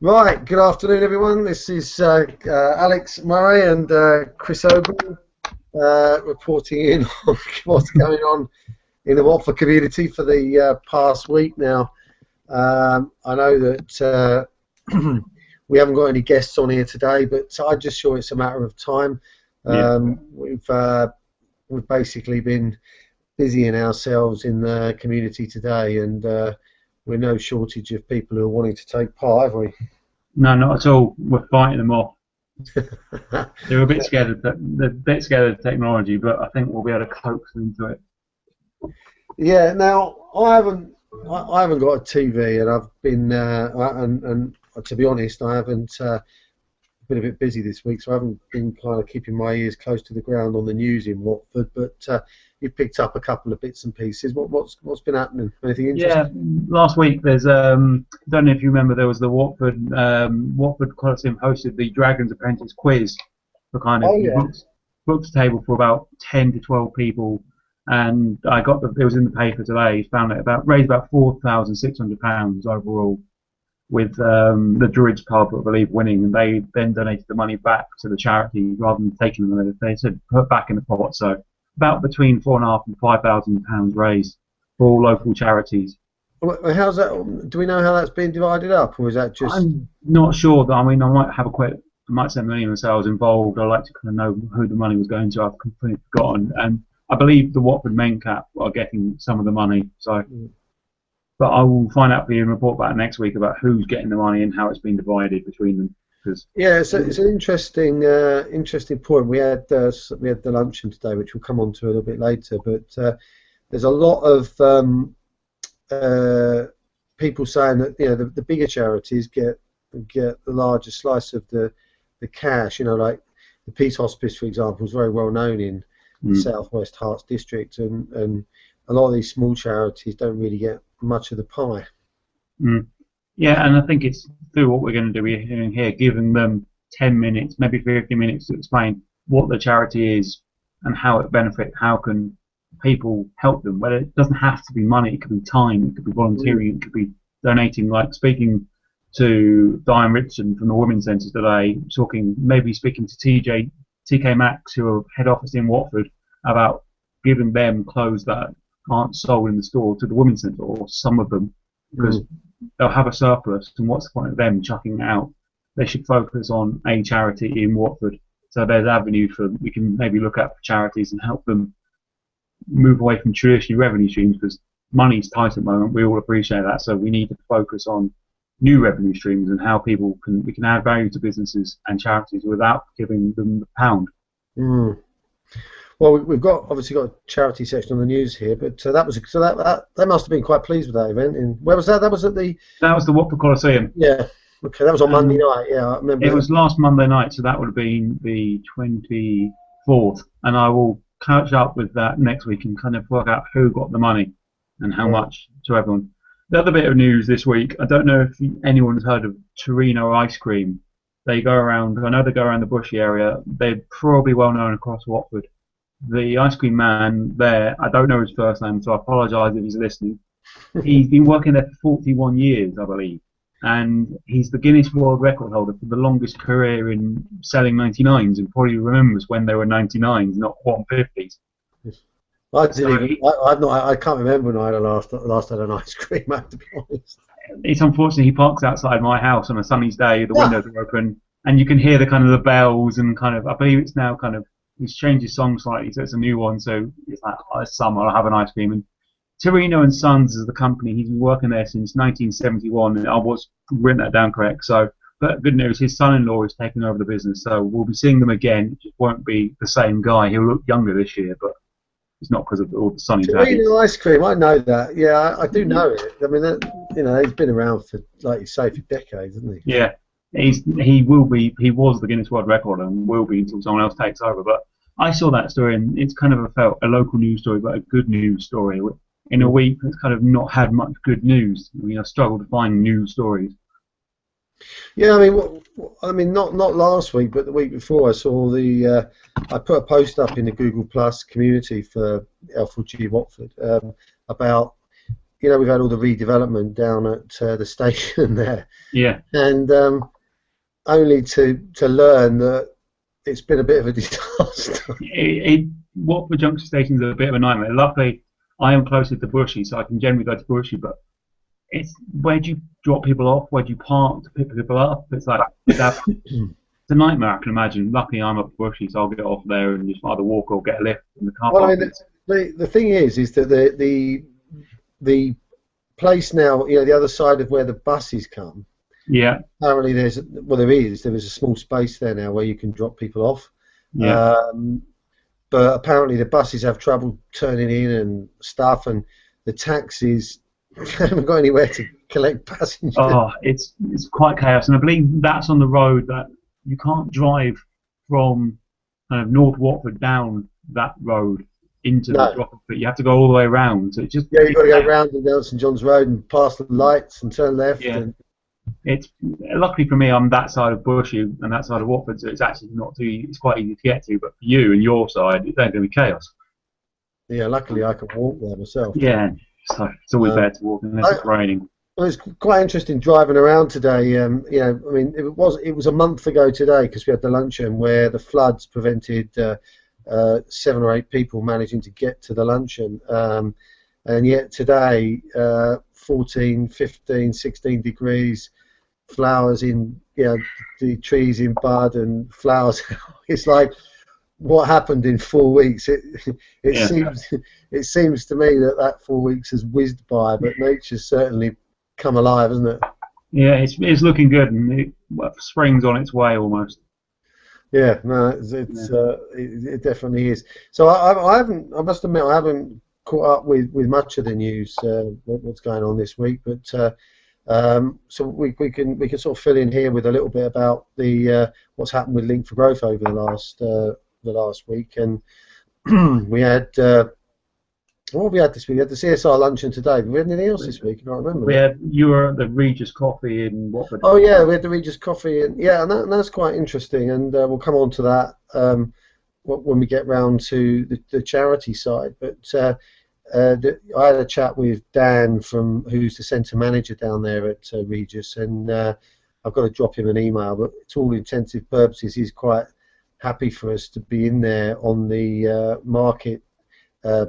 Right, good afternoon everyone. This is Alex Murray and Chris Ogle reporting in on what's going on in the Watford community for the past week now. I know that we haven't got any guests on here today, but I'm just sure it's a matter of time. We've basically been busying ourselves in the community today, and we're no shortage of people who are wanting to take part, have we? No, not at all. We're fighting them off. They're a bit scared of the technology, but I think we'll be able to coax them into it. Yeah. Now I haven't got a TV, and I've been and to be honest, I haven't been a bit busy this week, so I haven't been kind of keeping my ears close to the ground on the news in Watford. But you picked up a couple of bits and pieces. What's been happening? Anything interesting? Yeah, last week there's don't know if you remember, there was the Watford Coliseum hosted the Dragon's Apprentice quiz for kind of booked a table for about 10 to 12 people, and it was in the paper today. Found it raised about £4,600 overall, with the Druids pub, I believe, winning, and they then donated the money back to the charity rather than taking them. They said put back in the pot. So about between £4,500 and £5,000 raised for all local charities. How's that? Do we know how that's been divided up, or is that just? I'm not sure. I mean, I might send an email and say I was involved. I'd like to kind of know who the money was going to. I've completely forgotten, and I believe the Watford main cap are getting some of the money. So. But I will find out for you and report back next week about who's getting the money and how it's been divided between them. Yeah, it's an interesting point. We had the luncheon today, which we'll come on to a little bit later. But there's a lot of people saying that the bigger charities get the larger slice of the cash. Like the Peace Hospice, for example, is very well known in the South West Herts district, and a lot of these small charities don't really get much of the pie. Yeah, and I think it's through what we're going to do here, giving them 10 minutes, maybe 50 minutes to explain what the charity is and how it benefits, how can people help them. Well, it doesn't have to be money, it could be time, it could be volunteering, it could be donating, like speaking to Diane Richardson from the Women's Centre today, maybe speaking to TK Maxx, who are head office in Watford, about giving them clothes that aren't sold in the store to the Women's Centre, or some of them, because they'll have a surplus, and what's the point of them chucking it out? They should focus on a charity in Watford. So there's avenue we can maybe look at for charities and help them move away from traditional revenue streams, because money's tight at the moment. We all appreciate that, so we need to focus on new revenue streams and how we can add value to businesses and charities without giving them the pound. Well, we've obviously got a charity section on the news here, but they must have been quite pleased with that event. And where was that? That was the Watford Coliseum. Yeah. Okay, that was on Monday night. Yeah, I remember. It was last Monday night, so that would have been the 24th. And I will catch up with that next week and kind of work out who got the money and how much to everyone. The other bit of news this week, I don't know if anyone has heard of Torino ice cream. They go around. I know they go around the Bushy area. They're probably well known across Watford. The ice cream man there, I don't know his first name, so I apologise if he's listening. He's been working there for 41 years, I believe, and he's the Guinness World Record holder for the longest career in selling 99s, and probably remembers when they were 99s, not 150s. I can't remember when I last had an ice cream, I have to be honest. It's unfortunate he parks outside my house on a sunny day, the windows are open, and you can hear the kind of the bells and kind of, I believe it's now kind of, he's changed his song slightly, so it's a new one. So it's like, it's summer, I'll have an ice cream. And Torino and Sons is the company. He's been working there since 1971, and I was written that down correct. So, but good news, his son-in-law is taking over the business, so we'll be seeing them again. It just won't be the same guy. He'll look younger this year, but it's not because of all the sun he's had. Torino ice cream, I know that. Yeah, I do know it. I mean, he's been around for, like you say, for decades, hasn't he? Yeah, he was the Guinness World Record and will be until someone else takes over. But I saw that story, and it's kind of felt a local news story, but a good news story. In a week that's kind of not had much good news. I mean, I struggled to find news stories. Yeah, I mean, not last week, but the week before, I saw I put a post up in the Google Plus community for L4G Watford about you know, we've had all the redevelopment down at the station there. Yeah. And only to learn that it's been a bit of a disaster. Watford Junction Station is a bit of a nightmare. Luckily, I am closer to Bushy, so I can generally go to Bushy, but it's where do you drop people off? Where do you park to pick people up? It's like it's a nightmare, I can imagine. Luckily, I'm up Bushy, so I'll get off there and just either walk or get a lift in the car park. Well, I mean, the thing is that the place now, you know, the other side of where the buses come. Yeah. Apparently, there is a small space there now where you can drop people off. Yeah. But apparently the buses have trouble turning in and stuff, and the taxis haven't got anywhere to collect passengers. Oh, it's quite chaos, and I believe that's on the road that you can't drive from North Watford down that road into the drop, but you have to go all the way around. So it's just you've got to go round and down St John's Road and past the lights and turn left. Yeah. And it's luckily for me, I'm that side of Bushy and that side of Watford, so it's actually not too. It's quite easy to get to. But for you and your side, it's going to be chaos. Yeah, luckily I can walk there myself. Yeah, so it's always better to walk unless it's raining. Well, it's quite interesting driving around today. You know, I mean, it was a month ago today because we had the luncheon where the floods prevented 7 or 8 people managing to get to the luncheon, and yet today 14, 15, 16 degrees, flowers in, you know, the trees in bud and flowers. It's like, what happened in 4 weeks? It seems to me that 4 weeks has whizzed by, but nature's certainly come alive, hasn't it? Yeah, it's looking good, and spring's on its way almost. Yeah, no, it definitely is. So I must admit, I haven't caught up with much of the news, what's going on this week, but so we can sort of fill in here with a little bit about the what's happened with Link for Growth over the last week, and we had what have we had this week? We had the CSR luncheon today. Have we had anything else this week? I can't remember. You were at the Regis Coffee in Watford. Oh yeah, we had the Regis Coffee, and that's quite interesting, and we'll come on to that when we get round to the charity side. But I had a chat with Dan who's the centre manager down there at Regis, and I've got to drop him an email, but to all intensive purposes, he's quite happy for us to be in there on the market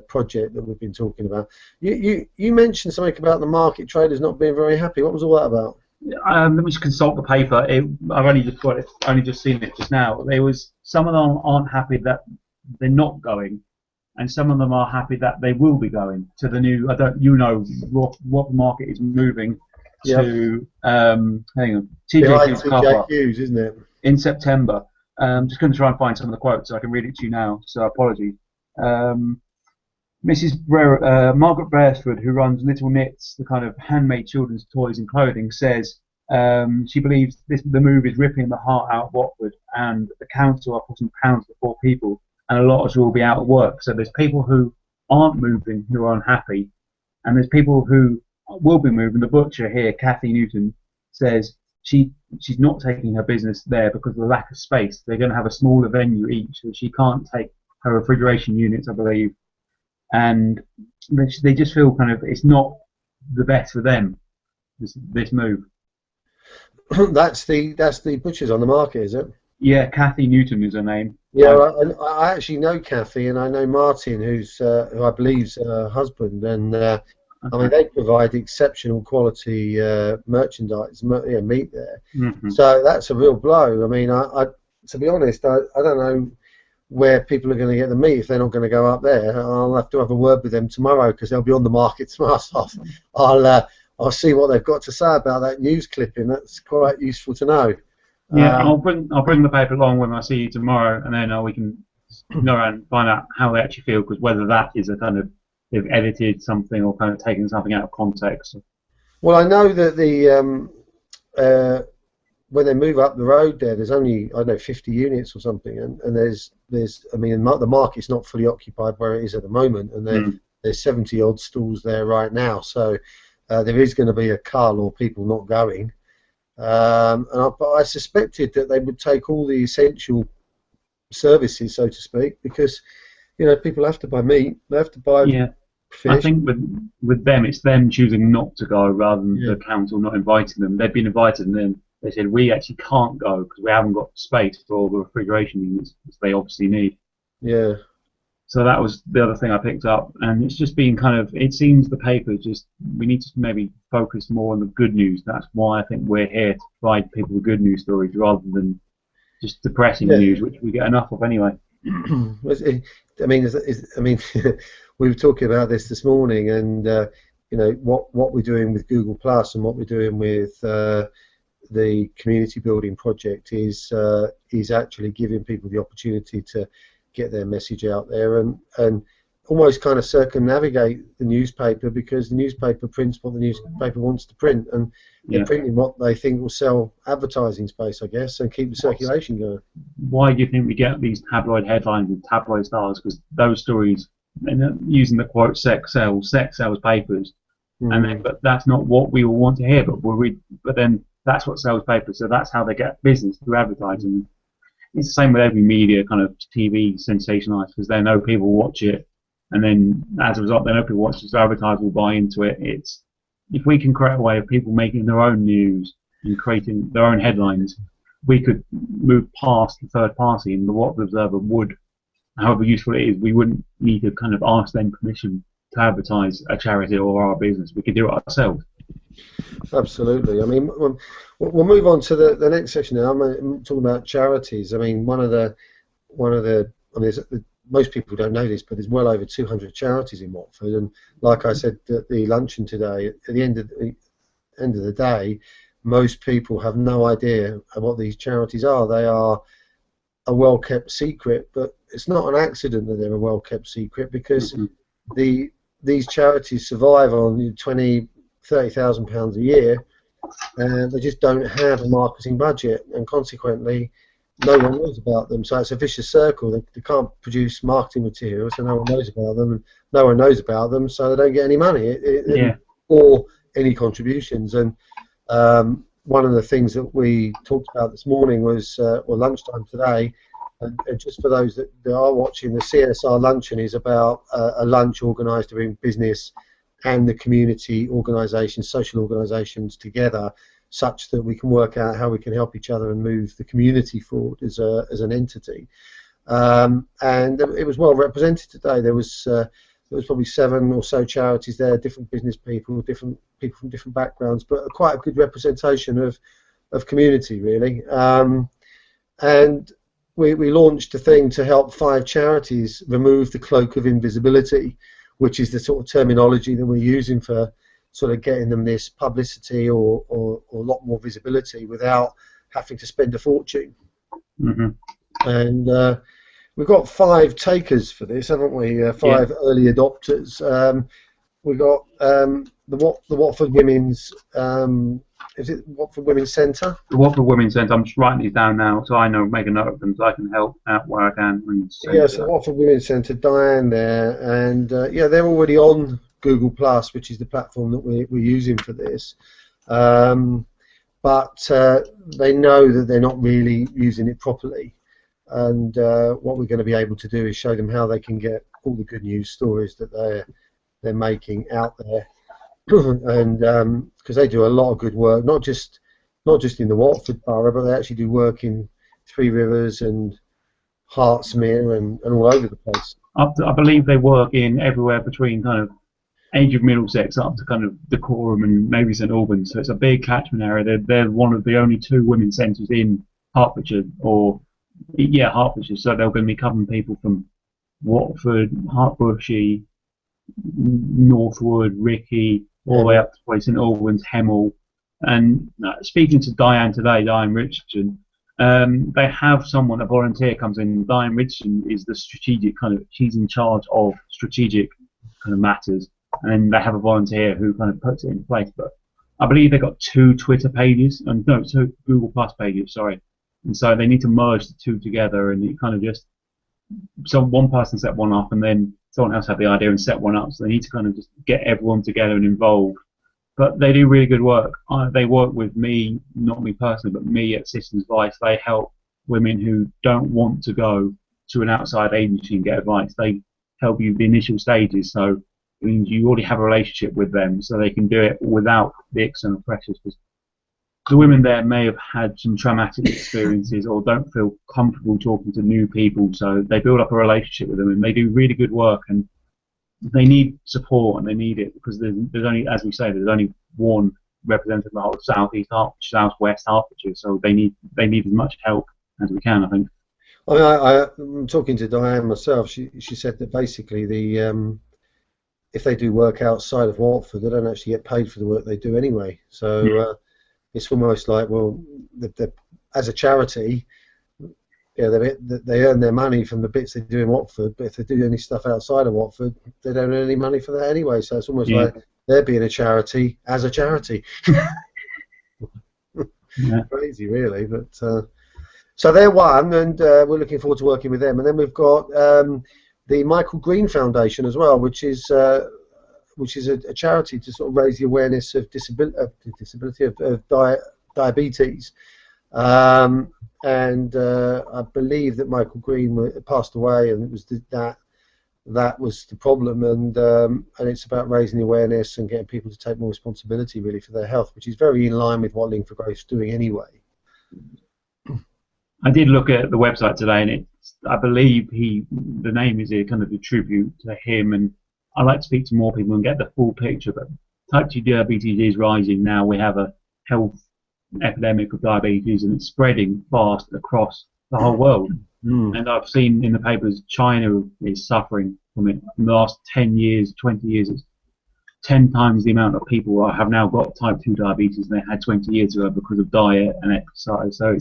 project that we've been talking about. You mentioned something about the market traders not being very happy. What was all that about? Let me just consult the paper. I've only just seen it just now. Some of them aren't happy that they're not going, and some of them are happy that they will be going to the new. What market is moving to. Hang on, TJQ's, isn't it? In September. I'm just going to try and find some of the quotes so I can read it to you now. So apologies. Mrs. Margaret Beresford, who runs Little Knits, the kind of handmade children's toys and clothing, says she believes the move is ripping the heart out of Watford, and the council are putting pounds before people, and a lot of us will be out of work. So there's people who aren't moving who are unhappy, and there's people who will be moving. The butcher here, Kathy Newton, says she's not taking her business there because of the lack of space. They're going to have a smaller venue each, so she can't take her refrigeration units, I believe, and they just feel kind of it's not the best for them, this move. That's the butchers on the market, is it? Yeah, Kathy Newton is her name. Yeah, I actually know Kathy, and I know Martin, who I believe's her husband, and I mean they provide exceptional quality merchandise, meat there. Mm-hmm. So that's a real blow. I mean, I to be honest, I don't know where people are going to get the meat if they're not going to go up there. I'll have to have a word with them tomorrow because they'll be on the market tomorrow. So I'll see what they've got to say about that news clipping. That's quite useful to know. Yeah, I'll bring the paper along when I see you tomorrow, and then we can go around and find out how they actually feel, because whether that is a kind of they've edited something or kind of taken something out of context. Well, I know that when they move up the road there's only, I don't know, 50 units or something, and there's I mean, the market's not fully occupied where it is at the moment, and there's 70 odd stalls there right now, so there is going to be a cull or people not going, but I suspected that they would take all the essential services, so to speak, because, you know, people have to buy meat, they have to buy fish. I think with them, it's them choosing not to go rather than the council not inviting them. They've been invited, and then they said we actually can't go because we haven't got space for all the refrigeration units, which they obviously need. Yeah. So that was the other thing I picked up, and it's just been kind of. It seems the paper just we need to maybe focus more on the good news. That's why I think we're here to provide people with good news stories rather than just depressing news, which we get enough of anyway. I mean, we were talking about this morning, and you know what we're doing with Google Plus and what we're doing with the community building project is actually giving people the opportunity to get their message out there and almost kind of circumnavigate the newspaper, because the newspaper prints what the newspaper wants to print, and they're printing what they think will sell advertising space, I guess, and keep the circulation going. Why do you think we get these tabloid headlines with tabloid stars? Because those stories, using the quote, sex sells papers, and then, but that's not what we all want to hear. But then that's what sells papers, so that's how they get business through advertising. It's the same with every media kind of TV sensationalized, because they know people watch it, and then as a result, they know people watch it, so advertisers will buy into it. It's if we can create a way of people making their own news and creating their own headlines, we could move past the third party, and the Watford Observer would, however useful it is, we wouldn't need to kind of ask them permission to advertise a charity or our business. We could do it ourselves. Absolutely. I mean, we'll move on to the next section now. I'm talking about charities. I mean, most people don't know this, but there's well over 200 charities in Watford, and like I said at the luncheon today, at the end of the day, most people have no idea what these charities are. They are a well-kept secret, but it's not an accident that they're a well-kept secret, because these charities survive on £20,000-30,000 a year, and they just don't have a marketing budget, and consequently no one knows about them. So it's a vicious circle. They can't produce marketing materials, so no one knows about them, and no one knows about them, so they don't get any money or any contributions. And one of the things that we talked about this morning was, or lunchtime today, and just for those that are watching, the CSR luncheon is about a lunch organised to bring business and the community organisations, social organisations together, such that we can work out how we can help each other and move the community forward as an entity. And it was well represented today. There was probably 7 or so charities there, different business people, different people from different backgrounds, but quite a good representation of community, really. And we launched a thing to help 5 charities remove the cloak of invisibility, which is the sort of terminology that we're using for sort of getting them this publicity or a lot more visibility without having to spend a fortune. And we've got 5 takers for this, haven't we? 5 early adopters. We've got the Watford Women's, is it Watford Women's Centre? The Watford Women's Centre. I'm just writing these down now so I know, make a note of them so I can help out where I can. Yes, the Watford Women's Centre, Diane there, and yeah, they're already on Google Plus, which is the platform that we're using for this. But they know that they're not really using it properly, and what we're going to be able to do is show them how they can get all the good news stories that they're making out there, and because they do a lot of good work, not just in the Watford borough, but they actually do work in Three Rivers and Hertsmere and all over the place. I believe they work in everywhere between kind of edge of Middlesex up to kind of Dacorum and maybe St Albans, so it's a big catchment area. They're one of the only 2 women's centres in Hertfordshire, Hertfordshire, so they're going to be covering people from Watford, Hertfordshire, Northwood, Ricky, all the way up to St Albans, Hemel. And speaking to Diane today, Diane Richardson, they have someone, a volunteer comes in. Diane Richardson is the strategic she's in charge of strategic kind of matters, and they have a volunteer who kind of puts it in place. But I believe they've got 2 Twitter pages, and no, 2 Google Plus pages, sorry. And so they need to merge the 2 together, and it kind of just, so one person set one up, and then someone else had the idea and set one up, so they need to kind of just get everyone together and involved. But they do really good work. They work with me, not me personally, but me at Citizens Advice. They help women who don't want to go to an outside agency and get advice. They help you with the initial stages. So means you already have a relationship with them, so they can do it without the external pressures. Because the women there may have had some traumatic experiences or don't feel comfortable talking to new people, so they build up a relationship with them, and they do really good work, and they need support, and they need it because there's only, as we say, there's only one representative of the whole of South East Hertfordshire, South West Hertfordshire, so they need as much help as we can, I think. I mean, I'm talking to Diane myself. She said that basically if they do work outside of Watford, they don't actually get paid for the work they do anyway. So it's almost like, well, as a charity, they earn their money from the bits they do in Watford, but if they do any stuff outside of Watford, they don't earn any money for that anyway. So it's almost like they're being a charity as a charity. Crazy, really. But so they're one, and we're looking forward to working with them. And then we've got the Michael Green Foundation as well, which is a charity to sort of raise the awareness of disability of diabetes. And I believe that Michael Green passed away, and it was that was the problem, and it's about raising the awareness and getting people to take more responsibility really for their health, which is very in line with what Link for Growth is doing anyway. I did look at the website today, and I believe the name is a kind of a tribute to him, and I like to speak to more people and get the full picture. But type 2 diabetes is rising now. We have a health epidemic of diabetes, and it's spreading fast across the whole world. And I've seen in the papers China is suffering from it. In the last 10 years, 20 years, it's 10 times the amount of people have now got type 2 diabetes than they had 20 years ago because of diet and exercise. So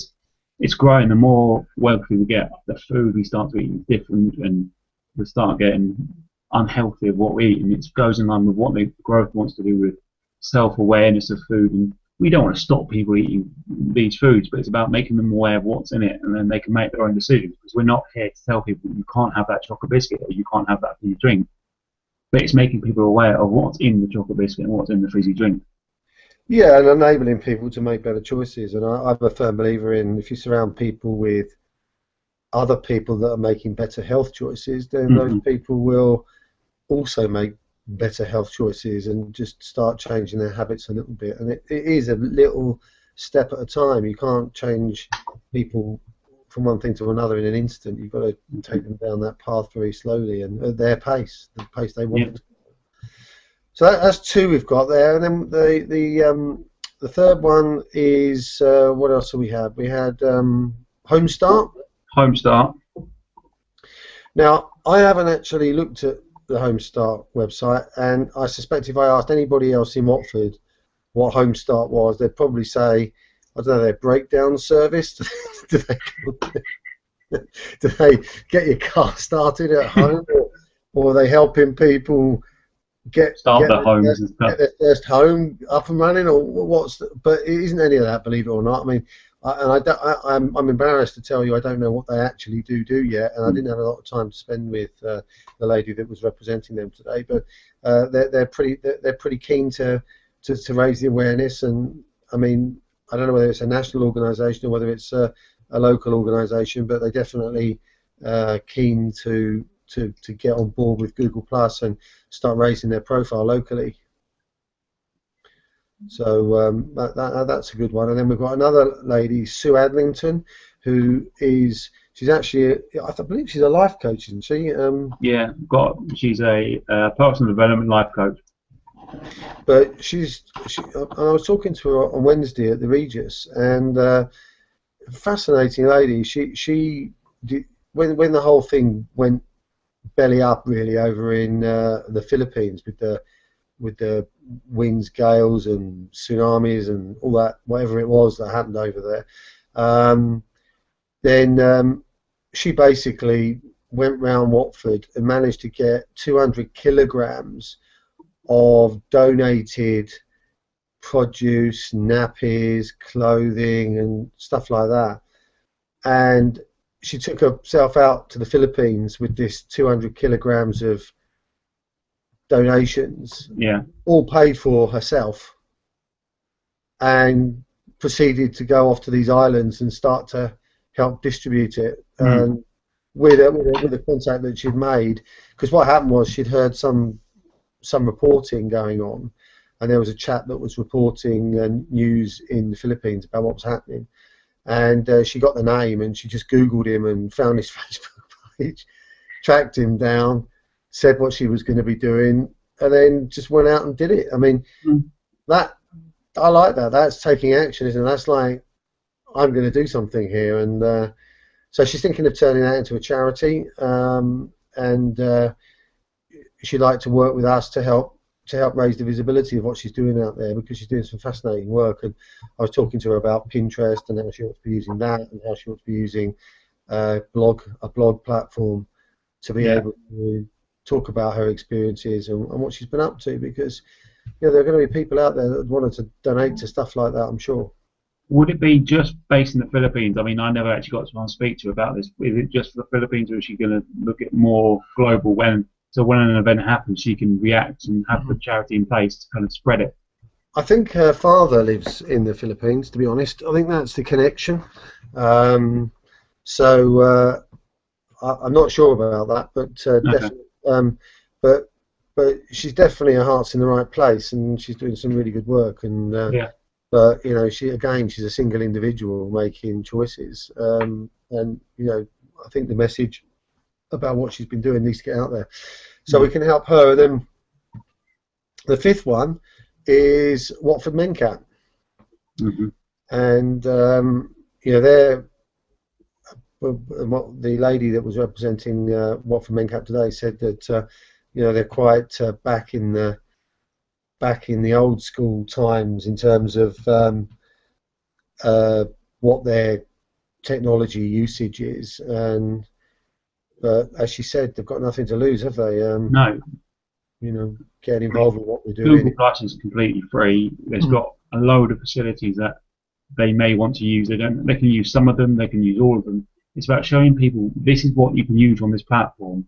it's growing. The more wealthy we get, the food we start to eat is different, and we start getting unhealthy of what we eat, and it goes in line with what the growth wants to do with self-awareness of food. And we don't want to stop people eating these foods, but it's about making them aware of what's in it, and then they can make their own decisions, because we're not here to tell people you can't have that chocolate biscuit or you can't have that fizzy drink, but it's making people aware of what's in the chocolate biscuit and what's in the fizzy drink. Yeah, and enabling people to make better choices. And I'm a firm believer in, if you surround people with other people that are making better health choices, then those people will also make better health choices and just start changing their habits a little bit. And it is a little step at a time. You can't change people from one thing to another in an instant. You've got to take them down that path very slowly and at their pace, the pace they want to. So that's two we've got there, and then the third one is what else have we had? We had Home Start. Home Start. Now I haven't actually looked at the Home Start website, and I suspect if I asked anybody else in Watford what Home Start was, they'd probably say, I don't know, their breakdown service. do they get your car started at home, or are they helping people get their first home up and running, or but it isn't any of that, believe it or not. I mean, I'm embarrassed to tell you I don't know what they actually do yet, and I didn't have a lot of time to spend with the lady that was representing them today. But they're pretty keen to raise the awareness, and I mean, I don't know whether it's a national organisation or whether it's a local organisation, but they're definitely keen to get on board with Google Plus and start raising their profile locally. So that's a good one. And then we've got another lady, Sue Adlington, she's actually, I believe she's a life coach, isn't she? Yeah, she's a personal development life coach. But I was talking to her on Wednesday at the Regis, and fascinating lady. She did, when the whole thing went belly up really over in the Philippines with the winds, gales and tsunamis and all that, whatever it was that happened over there, then she basically went round Watford and managed to get 200 kilograms of donated produce, nappies, clothing and stuff like that, and she took herself out to the Philippines with this 200 kilograms of donations, all paid for herself, and proceeded to go off to these islands and start to help distribute it, with a contact that she'd made, because what happened was she'd heard some some reporting going on, and there was a chap that was reporting news in the Philippines about what was happening, and she got the name and she just Googled him and found his Facebook page, tracked him down, said what she was going to be doing, and then just went out and did it. I mean, that I like that. That's taking action, isn't it? That's like, I'm going to do something here, and so she's thinking of turning that into a charity, and she'd like to work with us to help raise the visibility of what she's doing out there, because she's doing some fascinating work. And I was talking to her about Pinterest and how she ought to be using that, and how she ought to be using a blog platform to be able to talk about her experiences and what she's been up to, because there are going to be people out there that wanted to donate to stuff like that, I'm sure. Would it be just based in the Philippines? I mean, I never actually got to speak to her about this. Is it just for the Philippines, or is she going to look at more global so when an event happens, she can react and have the charity in place to kind of spread it? I think her father lives in the Philippines, to be honest. I think that's the connection. So I'm not sure about that, but definitely, but she's definitely, her heart's in the right place, and she's doing some really good work. And but she's a single individual making choices, and I think the message about what she's been doing needs to get out there, so we can help her. And then the fifth one is Watford MenCat, and they're what the lady that was representing Watford MenCat today said, that they're quite back in the old school times in terms of what their technology usage is, but as she said, they've got nothing to lose, have they? No. Getting involved with what we're doing. Google Plus is completely free. There's got a load of facilities that they may want to use. They can use some of them. They can use all of them. It's about showing people, this is what you can use on this platform.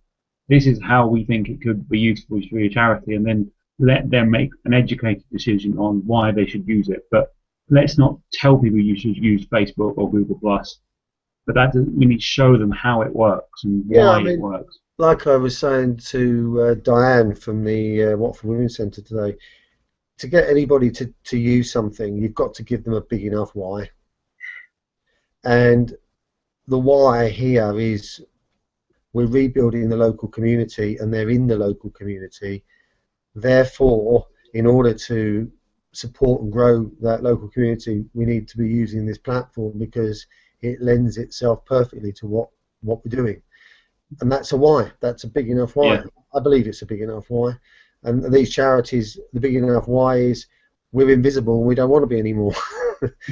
This is how we think it could be useful for your charity, and then let them make an educated decision on why they should use it. But let's not tell people you should use Facebook or Google Plus. But we need to show them how it works and why it works. Like I was saying to Diane from the Watford Women's Centre today, to get anybody to use something, you've got to give them a big enough why. And the why here is, we're rebuilding the local community, and they're in the local community. Therefore, in order to support and grow that local community, we need to be using this platform, because it lends itself perfectly to what we're doing. And that's a why. That's a big enough why. Yeah. I believe it's a big enough why. And these charities, the big enough why is, we're invisible and we don't want to be anymore.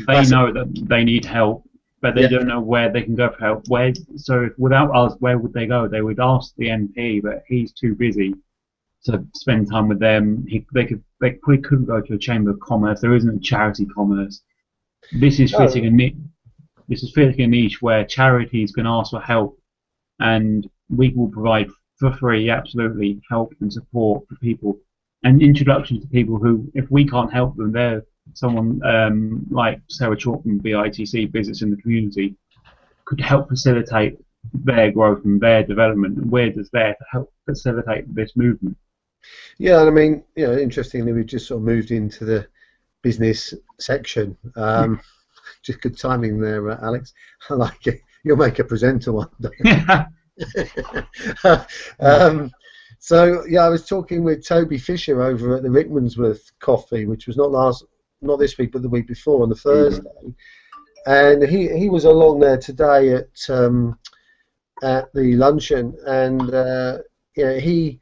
They know that they need help, but they don't know where they can go for help. So without us, where would they go? They would ask the MP, but he's too busy to spend time with them. They couldn't go to a Chamber of Commerce. There isn't a charity commerce. This is fitting a niche. This is fitting a niche where charities can ask for help, and we will provide for free, absolutely, help and support for people, and introductions to people who, if we can't help them, they're someone like Sarah Chalk from BITC, Business in the Community, could help facilitate their growth and their development, and we're just there to help facilitate this movement. Yeah, and I mean, interestingly, we've just sort of moved into the business section. Just good timing there, Alex. I like it. You'll make a presenter one day. So yeah, I was talking with Toby Fisher over at the Rickmansworth Coffee, which was not this week, but the week before, on the Thursday, and he was along there today at the luncheon, and he's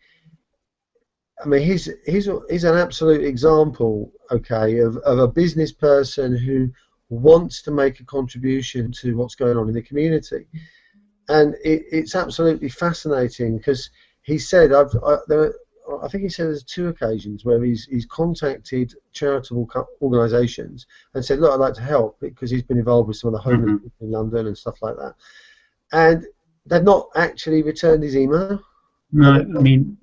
an absolute example, of a business person who wants to make a contribution to what's going on in the community, and it's absolutely fascinating, because he said, I think he said there's 2 occasions where he's contacted charitable organisations and said, look, I'd like to help, because he's been involved with some of the homeless people in London and stuff like that, and they've not actually returned his email. No, I mean,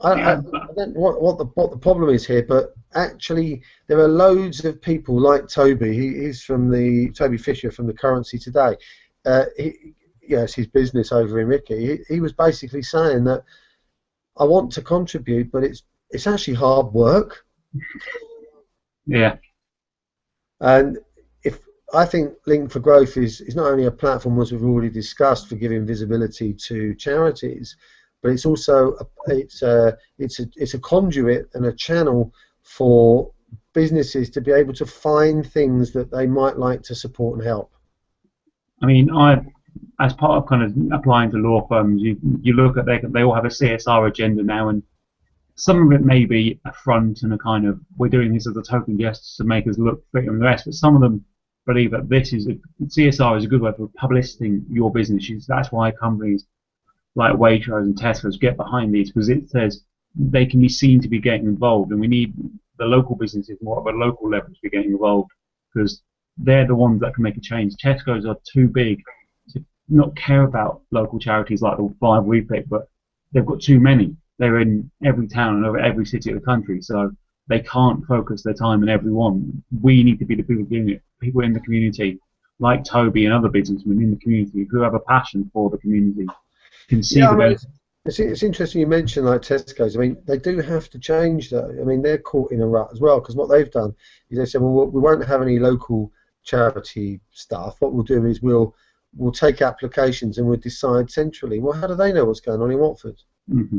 I don't know what the problem is here, but actually there are loads of people like Toby. He's from Toby Fisher from the Currency Today. It's his business over in Ricky. He was basically saying that I want to contribute, but it's actually hard work. Yeah. And I think Link for Growth is not only a platform, as we've already discussed, for giving visibility to charities, but it's also it's a conduit and a channel for businesses to be able to find things that they might like to support and help. I mean, as part of kind of applying to law firms, you look at they all have a CSR agenda now, and some of it may be a front and a kind of, we're doing this as a token gesture to make us look fit and the rest, but some of them believe that CSR is a good way for publicizing your business. That's why companies like Waitrose and Tesco's get behind these, because it says they can be seen to be getting involved, and we need the local businesses more of a local level to be getting involved, because they're the ones that can make a change. Tesco's are too big to not care about local charities like the 5 we picked, but they've got too many. They're in every town and over every city of the country, so they can't focus their time on everyone. We need to be the people doing it, people in the community, like Toby and other businessmen in the community who have a passion for the community, can see the benefits. It's interesting you mentioned like Tesco's. I mean, they do have to change though. I mean, they're caught in a rut as well, because what they've done is they said, well, we won't have any local charity stuff. What we'll do is we'll take applications and we'll decide centrally. Well, how do they know what's going on in Watford? Mm-hmm.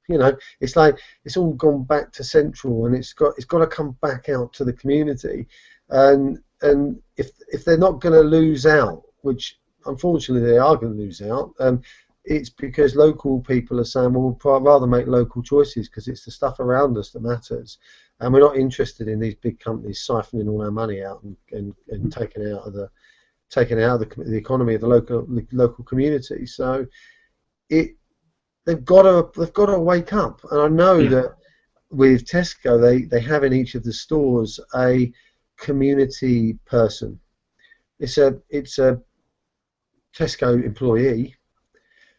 You know, it's like it's all gone back to central, and it's got to come back out to the community. And if they're not going to lose out, which unfortunately they are going to lose out, it's because local people are saying, well, we'll rather make local choices because it's the stuff around us that matters, and we're not interested in these big companies siphoning all our money out and taking out of the economy of the local community. So they've got to wake up, and I know that with Tesco they have in each of the stores a community person. It's a Tesco employee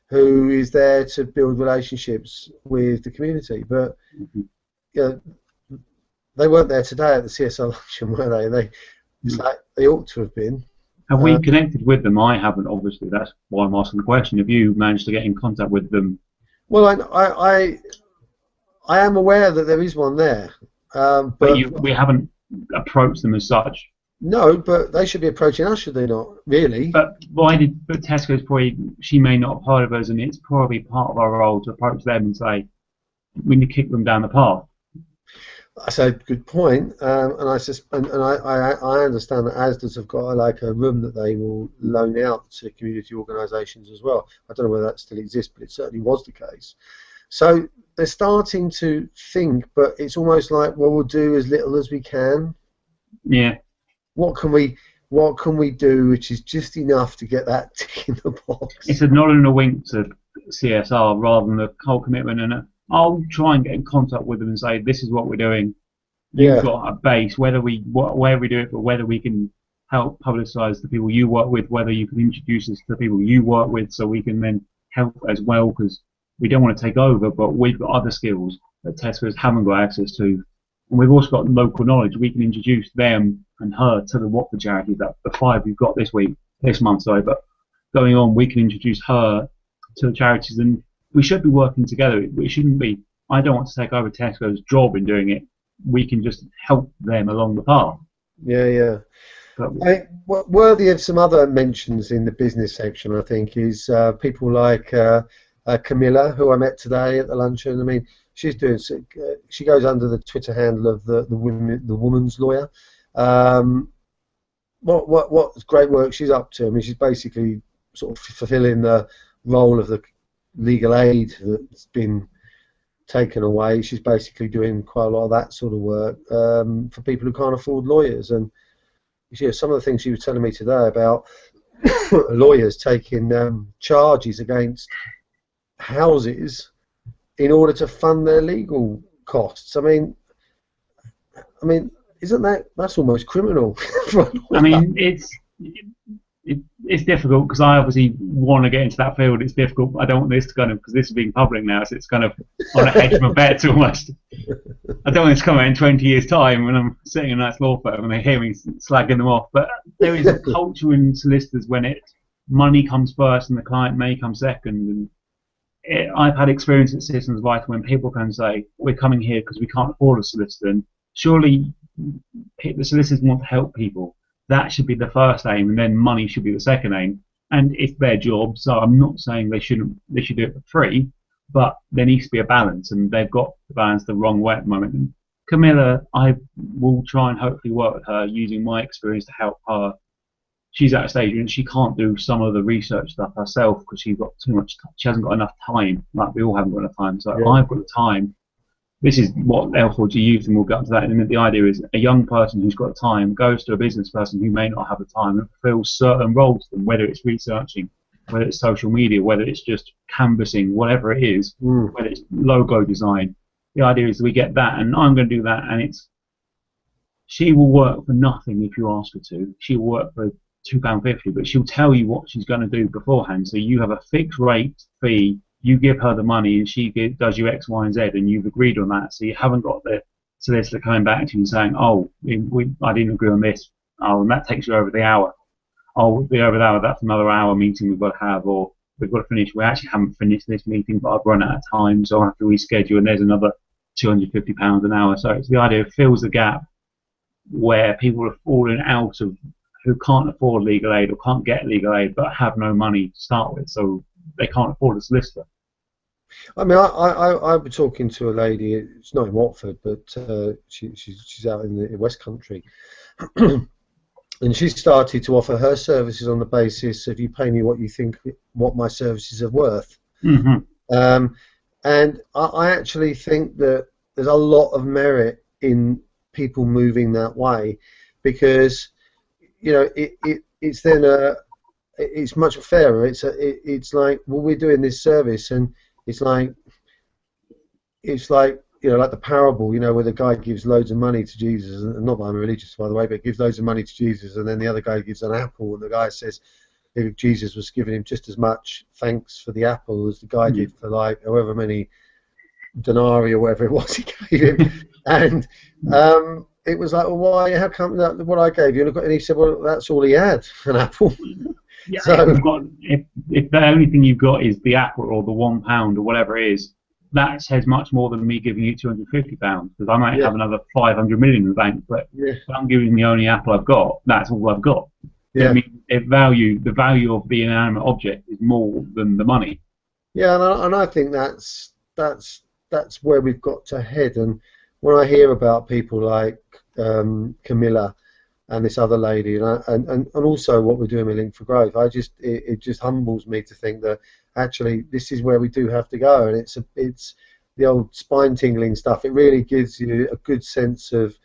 who is there to build relationships with the community. But you know, they weren't there today at the CSR luncheon, were they? It's like they ought to have been. Have we connected with them? I haven't, obviously. That's why I'm asking the question. Have you managed to get in contact with them? Well, I am aware that there is one there, but we haven't approached them as such. No, but they should be approaching us, should they not? Really? But Tesco's probably, she may not have heard of us, and it's probably part of our role to approach them and say we need to kick them down the path. That's a good point, and I understand that Asda's have got like a room that they will loan out to community organisations as well. I don't know whether that still exists, but it certainly was the case. So they're starting to think, but it's almost like, well, we'll do as little as we can. Yeah. What can we do which is just enough to get that tick in the box? It's a nod and a wink to CSR rather than a whole commitment, and I'll try and get in contact with them and say, this is what we're doing. You've got a base, where we do it, but whether we can help publicise the people you work with, whether you can introduce us to the people you work with so we can then help as well, because we don't want to take over, but we've got other skills that Tesco's haven't got access to. And we've also got local knowledge. We can introduce them and her to the Watford charities, that the 5 we've got this month, but going on, we can introduce her to the charities, and we should be working together. It shouldn't be, I don't want to take over Tesco's job in doing it. We can just help them along the path. Yeah. But worthy of some other mentions in the business section, I think, is people like Camilla, who I met today at the luncheon. I mean, she goes under the Twitter handle of the woman's lawyer. What great work she's up to. I mean, she's basically sort of fulfilling the role of the legal aid that's been taken away. She's basically doing quite a lot of that sort of work for people who can't afford lawyers. And some of the things she was telling me today about lawyers taking charges against houses in order to fund their legal costs. I mean, isn't that's almost criminal? I mean, it's difficult because I obviously want to get into that field. It's difficult. I don't want this to because this is being public now, so it's kind of on the edge of my bets almost. I don't want this to come out in 20 years' time when I'm sitting in a nice law firm and they hear me slagging them off. But there is a culture in solicitors when money comes first and the client may come second. And I've had experience at Citizens Vital when people can say, we're coming here because we can't afford a solicitor. And surely the solicitors want to help people. That should be the first aim, and then money should be the second aim. And it's their job, so I'm not saying they should do it for free, but there needs to be a balance, and they've got the balance the wrong way at the moment. And Camilla, I will try and hopefully work with her using my experience to help her. She's at a stage and she can't do some of the research stuff herself because she's got too much. She hasn't got enough time. Like we all haven't got enough time. So Yeah. I've got the time. This is what L4G youth, and we'll get to that. And the idea is a young person who's got time goes to a business person who may not have the time and fulfills certain roles for them, whether it's researching, whether it's social media, whether it's just canvassing, whatever it is, whether it's logo design. The idea is we get that, and I'm going to do that, and she will work for nothing if you ask her to. She will work for £2.50, but she'll tell you what she's going to do beforehand. So you have a fixed rate fee, you give her the money, and she does you X, Y, and Z, and you've agreed on that. So you haven't got the solicitor coming back to you and saying, oh, I didn't agree on this. Oh, and that takes you over the hour. Oh, the over the hour, that's another hour meeting we've got to have, or we've got to finish. We actually haven't finished this meeting, but I've run out of time, so I'll have to reschedule, and there's another £250 an hour. So it's the idea of fills the gap where people are falling out of, who can't afford legal aid or can't get legal aid but have no money to start with, so they can't afford a solicitor. I mean, I was talking to a lady. It's not in Watford, but she's out in the West Country, and she started to offer her services on the basis of you pay me what you think what my services are worth. And I actually think that there's a lot of merit in people moving that way, because you know it's then it's much fairer. It's like, well, we're doing this service, and it's like you know, like the parable, you know, where the guy gives loads of money to Jesus, and not that I'm religious, by the way, but gives loads of money to Jesus, and then the other guy gives an apple, and the guy says if Jesus was giving him just as much thanks for the apple as the guy did for like however many denarii or whatever it was he gave him. And it was like, well, why? How come that what I gave you? And he said, well, that's all he had, an apple. Yeah, so if the only thing you've got is the apple or the £1 or whatever it is, that says much more than me giving you £250, because I might have another 500 million in the bank, but if I'm giving the only apple I've got, that's all I've got. Yeah. I mean, the value of the inanimate object is more than the money. Yeah, and I think that's where we've got to head. And when I hear about people like Camilla and this other lady, and also what we're doing with Link for Growth, it just humbles me to think that actually this is where we do have to go, and it's the old spine tingling stuff. It really gives you a good sense of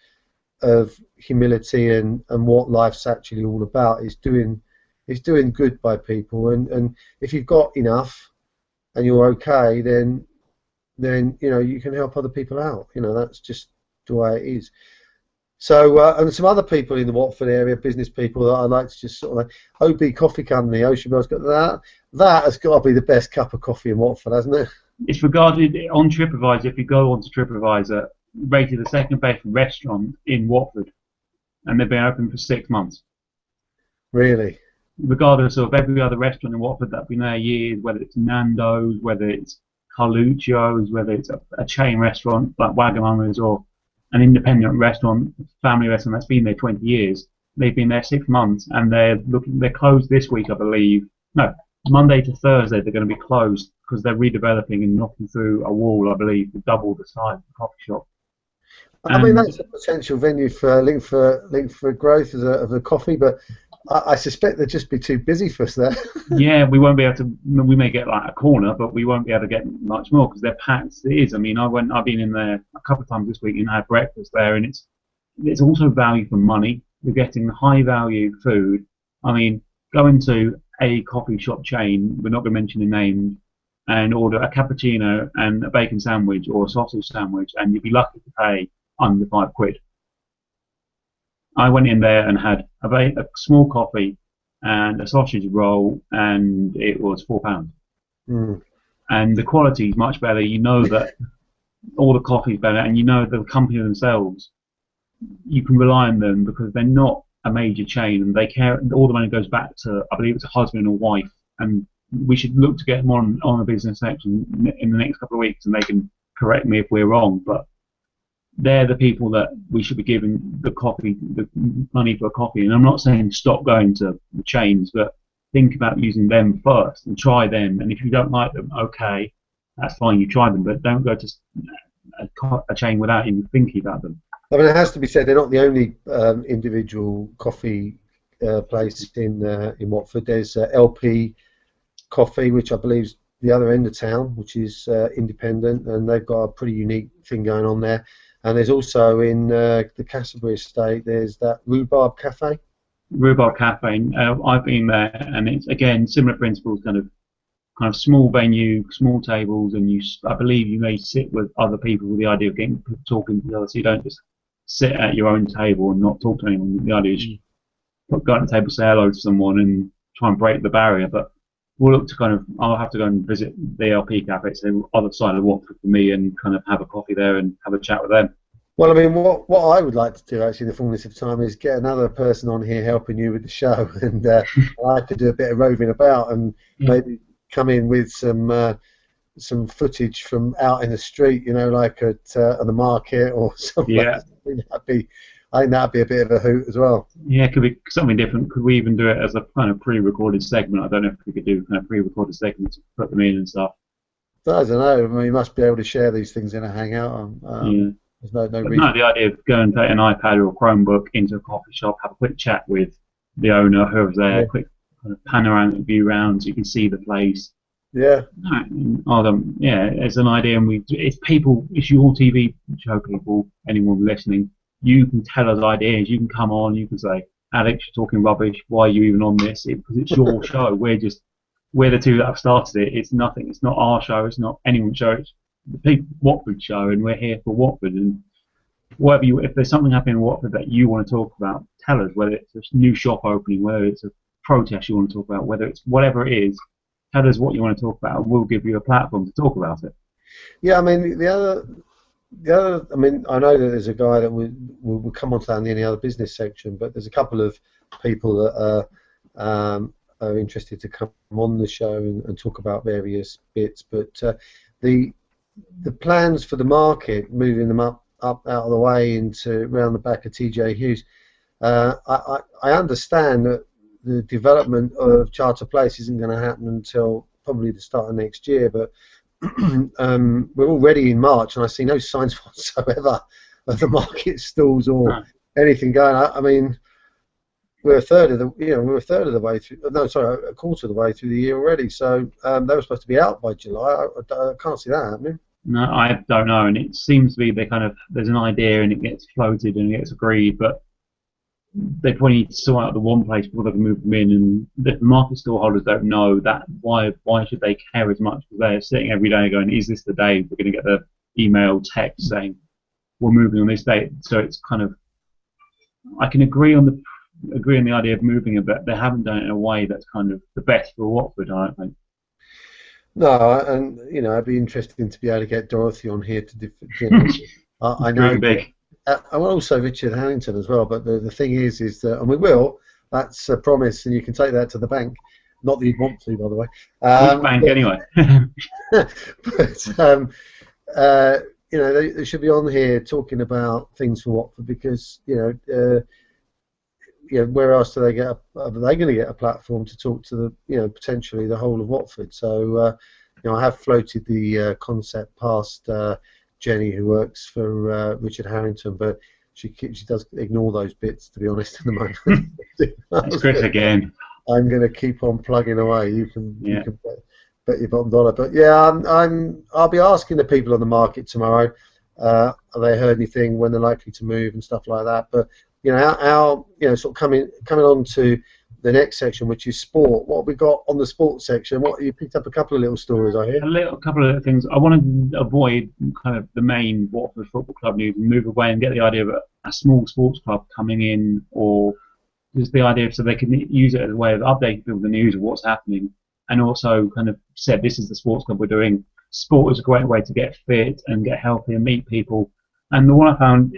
humility and what life's actually all about. It's doing good by people, and if you've got enough and you're okay, then you know you can help other people out. You know, that's just the way it is. So and some other people in the Watford area, business people that I'd like to just sort of like OB Coffee Company, Ocean Bell's got that. That has got to be the best cup of coffee in Watford, hasn't it? It's regarded on TripAdvisor. If you go onto TripAdvisor, rated the second best restaurant in Watford, and they've been open for 6 months. Really? Regardless of every other restaurant in Watford that's been there years, whether it's Nando's, whether it's Carluccio's, whether it's a chain restaurant like Wagamama's, or an independent restaurant, family restaurant that's been there 20 years. They've been there 6 months, and they're closed this week, I believe. No, Monday to Thursday they're going to be closed because they're redeveloping and knocking through a wall, I believe, to double the size of the coffee shop. I mean, that's a potential venue for Link for Growth of the coffee, but I suspect they'd just be too busy for us there. Yeah, we won't be able to. We may get like a corner, but we won't be able to get much more because they're packed. It is. I mean, I've been in there a couple of times this week and had breakfast there, and it's also value for money. You're getting high value food. I mean, going to a coffee shop chain, we're not going to mention the name, and order a cappuccino and a bacon sandwich or a sausage sandwich, and you'd be lucky to pay under £5. I went in there and had a small coffee and a sausage roll, and it was £4. And the quality is much better. You know that all the coffee is better, and you know the company themselves, you can rely on them because they're not a major chain, and they care. All the money goes back to, I believe it's a husband or wife, and we should look to get them on the business section in the next couple of weeks, and they can correct me if we're wrong. But they're the people that we should be giving the money for a coffee. And I'm not saying stop going to the chains, but think about using them first and try them. And if you don't like them, okay, that's fine. You try them, but don't go to a chain without even thinking about them. I mean, it has to be said they're not the only individual coffee place in Watford. There's LP Coffee, which I believe is the other end of town, which is independent, and they've got a pretty unique thing going on there. And there's also in the Castleberry estate, there's that Rhubarb Cafe. Rhubarb Cafe, I've been there, and it's again similar principles, kind of small venue, small tables, and I believe you may sit with other people with the idea of talking together, so you don't just sit at your own table and not talk to anyone. The idea is go at the table, say hello to someone, and try and break the barrier. But we'll look to I'll have to go and visit the LP Cafe, so the other side of Watford for me, and kind of have a coffee there and have a chat with them. Well, I mean, what I would like to do, actually, in the fullness of time, is get another person on here helping you with the show, and I like to do a bit of roving about and maybe come in with some footage from out in the street, you know, like at the market or something. Yeah. I think that'd be a bit of a hoot as well. Yeah, it could be something different. Could we even do it as a kind of pre-recorded segment? I don't know if we could do kind of pre-recorded segments, put them in and stuff. I don't know. I mean, you must be able to share these things in a hangout. Yeah. There's no reason. No, the idea of going and take an iPad or a Chromebook into a coffee shop, have a quick chat with the owner, whoever's there, quick kind of panoramic view round so you can see the place. Yeah. It's an idea, and it's your TV show, people, anyone listening. You can tell us ideas. You can come on. You can say, Alex, you're talking rubbish. Why are you even on this? Because it's your show. We're the two that have started it. It's nothing. It's not our show. It's not anyone's show. It's the Watford show, and we're here for Watford. And if there's something happening in Watford that you want to talk about, tell us. Whether it's a new shop opening, whether it's a protest you want to talk about, whether it's whatever it is, tell us what you want to talk about, and we'll give you a platform to talk about it. Yeah, I mean the other. I mean, I know that there's a guy that we'll come on to that in the other business section, but there's a couple of people that are interested to come on the show and talk about various bits. But the plans for the market, moving them up out of the way into around the back of TJ Hughes, I understand that the development of Charter Place isn't going to happen until probably the start of next year, but we're already in March, and I see no signs whatsoever of the market stalls or anything going. I mean, we're a third of the way through. No, sorry, a quarter of the way through the year already. So they were supposed to be out by July. I can't see that happening. No, I don't know, and it seems to be there's an idea and it gets floated and it gets agreed, but they probably need to sort out the one place before they can move them in, and the market stallholders don't know that. Why should they care as much? Because they're sitting every day going, is this the day we're going to get the email text saying we're moving on this date? So it's kind of, I can agree on the idea of moving it, but they haven't done it in a way that's kind of the best for Watford, I don't think. No, and you know, it'd be interesting to be able to get Dorothy on here to I know. Really big. And also Richard Harrington as well, but the thing is that, and we will, that's a promise, and you can take that to the bank. Not that you'd want to, by the way. Bank anyway. But, you know, they should be on here talking about things for Watford, because, you know, where else are they going to get a platform to talk to the, you know, potentially the whole of Watford? So, you know, I have floated the concept past Jenny, who works for Richard Harrington, but she does ignore those bits, to be honest, at the moment. It's Chris again. I'm going to keep on plugging away. You can bet your bottom dollar. But yeah, I'll be asking the people on the market tomorrow. Have they heard anything, when they're likely to move and stuff like that? But you know, sort of coming on to the next section, which is sport. What have we got on the sports section? You picked up a couple of little stories, I hear. A couple of little things. I want to avoid kind of the main Watford Football Club news and move away and get the idea of a small sports club coming in, or just the idea so they can use it as a way of updating people with the news of what's happening, and also kind of said this is the sports club we're doing. Sport is a great way to get fit and get healthy and meet people. And the one I found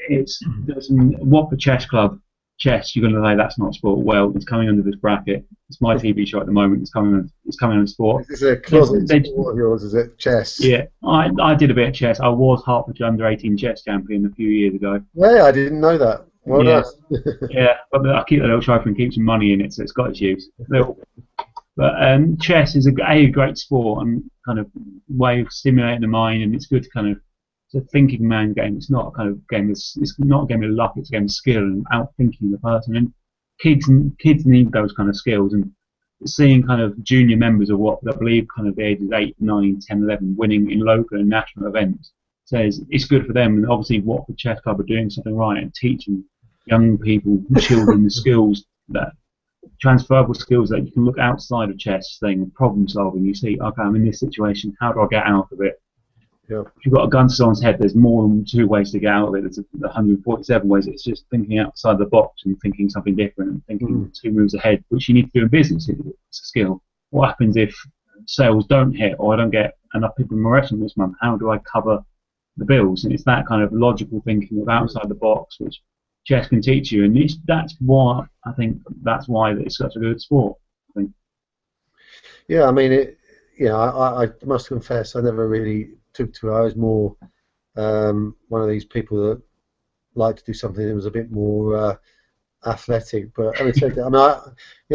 there's Watford Chess Club chess, you're going to say that's not sport. Well, it's coming under this bracket. It's my TV show at the moment. It's coming on sport. Is this a closet sport of yours? Is it chess? Yeah, I did a bit of chess. I was Hertfordshire under-18 chess champion a few years ago. Yeah, I didn't know that. Well done. Yeah, but I keep the little trophy and keep some money in it, so it's got its use. But chess is a great sport and kind of way of stimulating the mind, and it's good to kind of, it's a thinking man game. It's not a kind of game. It's not a game of luck. It's a game of skill and outthinking the person. And kids need those kind of skills. And seeing kind of junior members of what I believe kind of the ages 8, 9, 10, 11 winning in local and national events says it's good for them. And obviously, what the chess club are doing something right and teaching young people, children, the skills that transferable skills that you can look outside of chess, saying problem solving. You see, okay, I'm in this situation. How do I get out of it? Yeah. If you've got a gun to someone's head, there's more than 2 ways to get out of it. There's 147 ways. It's just thinking outside the box and thinking something different and thinking 2 moves ahead, which you need to do in business. It's a skill. What happens if sales don't hit or I don't get enough people in my restaurant this month? How do I cover the bills? And it's that kind of logical thinking of outside the box, which chess can teach you. And that's why I think it's such a good sport. I think. Yeah, I mean, I must confess, I never really took to it. I was more one of these people that like to do something that was a bit more athletic. But I mean,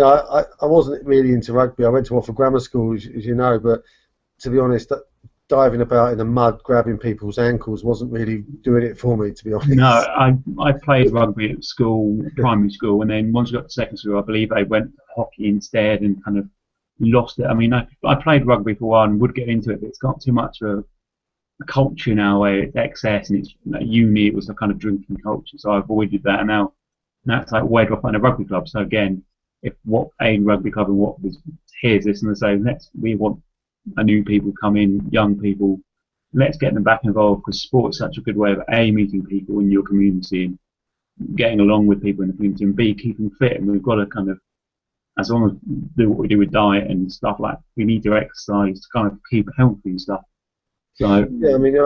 I wasn't really into rugby. I went to Watford Grammar School, as you know. But to be honest, diving about in the mud, grabbing people's ankles, wasn't really doing it for me, to be honest. No, I played rugby at school, primary school, and then once I got to secondary school, I believe I went to hockey instead and kind of lost it. I mean, I played rugby for a while and would get into it, but it's got too much of a culture now where it's excess, and it's at uni it was a kind of drinking culture, so I avoided that. And now it's like, where do I find a rugby club? So again, if what a rugby club and what was here's this, and they say we want a new people come in, young people, let's get them back involved, because sport is such a good way of A, meeting people in your community and getting along with people in the community, and B, keeping fit. And we've got to kind of, as long as we do what we do with diet and stuff, like we need to exercise to kind of keep healthy and stuff. So yeah, I mean,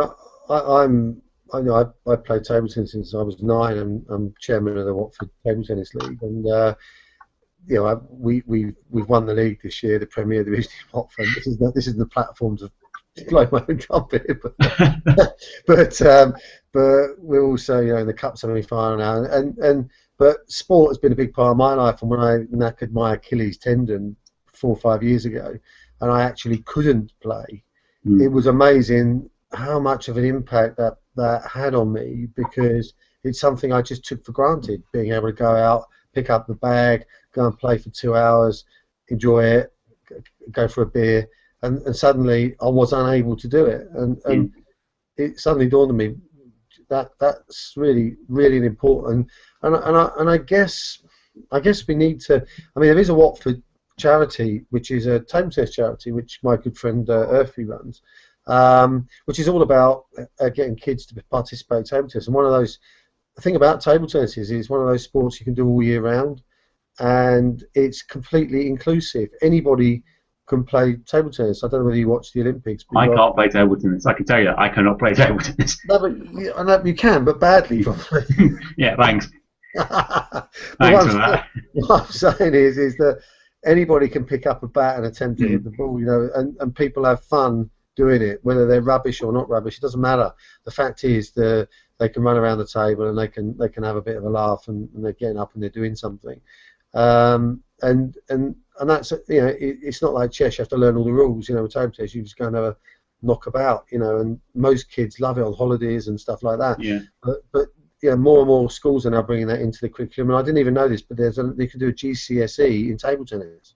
I played table tennis since I was 9, and I'm chairman of the Watford Table Tennis League, and we've won the league this year, the Premier Division in Watford. This is the platform to blow my own trumpet, but we're also in the cup semi-final now, but sport has been a big part of my life. And when I knackered my Achilles tendon 4 or 5 years ago, and I actually couldn't play, it was amazing how much of an impact that had on me, because it's something I just took for granted, being able to go out, pick up the bag, go and play for 2 hours, enjoy it, go for a beer, and suddenly I was unable to do it, and it suddenly dawned on me that's really, really important. And I guess we need to. I mean, there is a Watford charity, which is a table tennis charity, which my good friend Earthy runs, which is all about getting kids to participate in table tennis. And one of those, the thing about table tennis is it's one of those sports you can do all year round, and it's completely inclusive. Anybody can play table tennis. I don't know whether you watch the Olympics. I can't play table tennis. I can tell you that. I cannot play table tennis. No, but I know you can, but badly, probably. Yeah, thanks. Thanks for that. What I'm saying is that anybody can pick up a bat and attempt to hit the ball, and people have fun doing it, whether they're rubbish or not rubbish. It doesn't matter. The fact is they can run around the table and they can have a bit of a laugh, and they're getting up and they're doing something. And that's it's not like chess. You have to learn all the rules. With table tennis, you just go and have a knockabout. And most kids love it on holidays and stuff like that. Yeah. But more and more schools are now bringing that into the curriculum. And I didn't even know this, but they can do a GCSE in table tennis.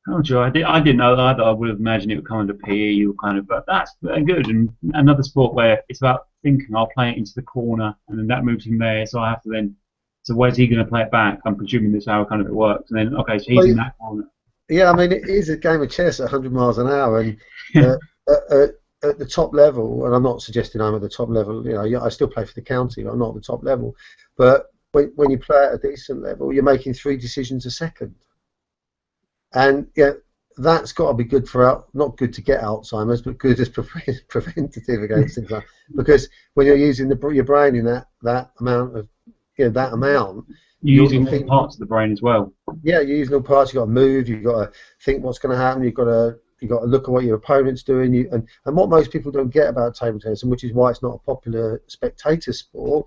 Oh, sure. I didn't know that. I would have imagined it would come under PE or kind of, but that's good. And another sport where it's about thinking. I'll play it into the corner, and then that moves him there. So I have to then. So where's he going to play it back? I'm presuming this is how kind of it works. And then okay, so he's in that corner. Yeah, I mean, it is a game of chess at 100 miles an hour, and at the top level, and I'm not suggesting I'm at the top level. I still play for the county, but I'm not at the top level. But when you play at a decent level, you're making 3 decisions a second, and that's got to be good for not good to get Alzheimer's, but good as preventative against things like that. Because when you're using your brain in that amount of that amount. You're using all parts of the brain as well. Yeah, you're using all parts. You've got to move. You've got to think what's going to happen. You've got to look at what your opponent's doing. And what most people don't get about table tennis, and which is why it's not a popular spectator sport,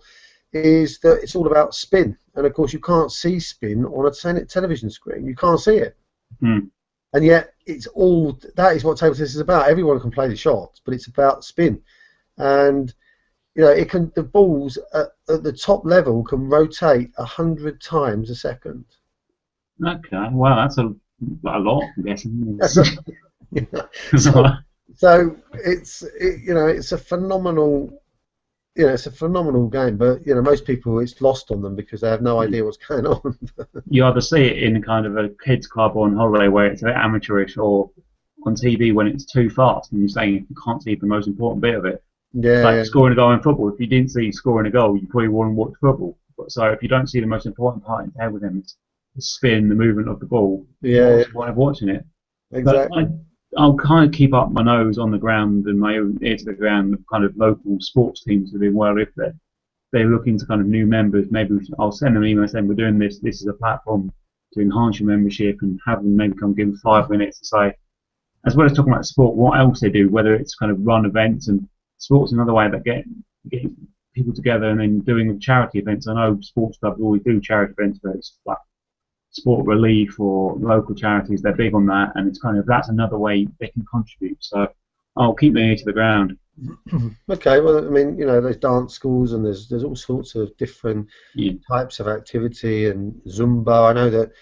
is that it's all about spin. And of course, you can't see spin on a television screen. You can't see it. Mm. And yet, that is what table tennis is about. Everyone can play the shots, but it's about spin. And the balls at the top level can rotate 100 times a second. Okay, well, that's a lot, I'm guessing. So it's a phenomenal, it's a phenomenal game. But most people, it's lost on them because they have no idea what's going on. You either see it in kind of a kids club or on holiday where it's a bit amateurish, or on TV when it's too fast and you're saying you can't see the most important bit of it. Yeah, scoring a goal in football. If you didn't see scoring a goal, you probably wouldn't watch football. So if you don't see the most important part in table tennis, the spin, the movement of the ball, what's the point of watching it? Exactly. But I'll kind of keep up my nose on the ground and my own ear to the ground of kind of local sports teams who are doing well. If they're looking to kind of new members, maybe I'll send them an email saying we're doing this. This is a platform to enhance your membership, and have them maybe come give them 5 minutes to say, as well as talking about sport, what else they do, whether it's kind of run events, and sports another way that get people together, and then doing charity events. I know sports clubs always do charity events, but it's like sport relief or local charities, they're big on that, and it's kind of, that's another way they can contribute. So I'll keep my ear to the ground. Okay, well, I mean, there's dance schools and there's all sorts of different types of activity, and Zumba. I know that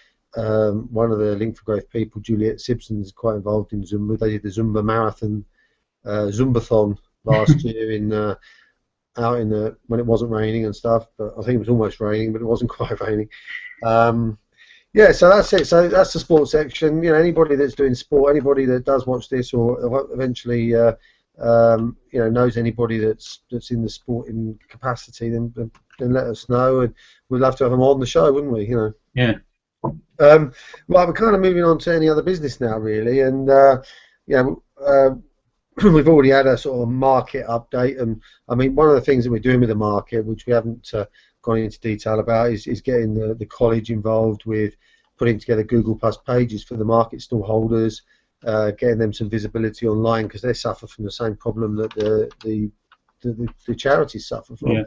one of the Link for Growth people, Juliet Simpson, is quite involved in Zumba. They did the Zumba marathon, Zumbathon last year when it wasn't raining and stuff. But I think it was almost raining, but it wasn't quite raining. Yeah, so that's it. So that's the sports section. Anybody that's doing sport, anybody that does watch this, or eventually knows anybody that's in the sporting capacity, then let us know, and we'd love to have them on the show, wouldn't we? Yeah. Right, we're kind of moving on to any other business now, really, and we've already had a sort of market update, and I mean, one of the things that we're doing with the market, which we haven't gone into detail about, is getting the college involved with putting together Google Plus pages for the market stall holders, getting them some visibility online, because they suffer from the same problem that the charities suffer from. Yeah.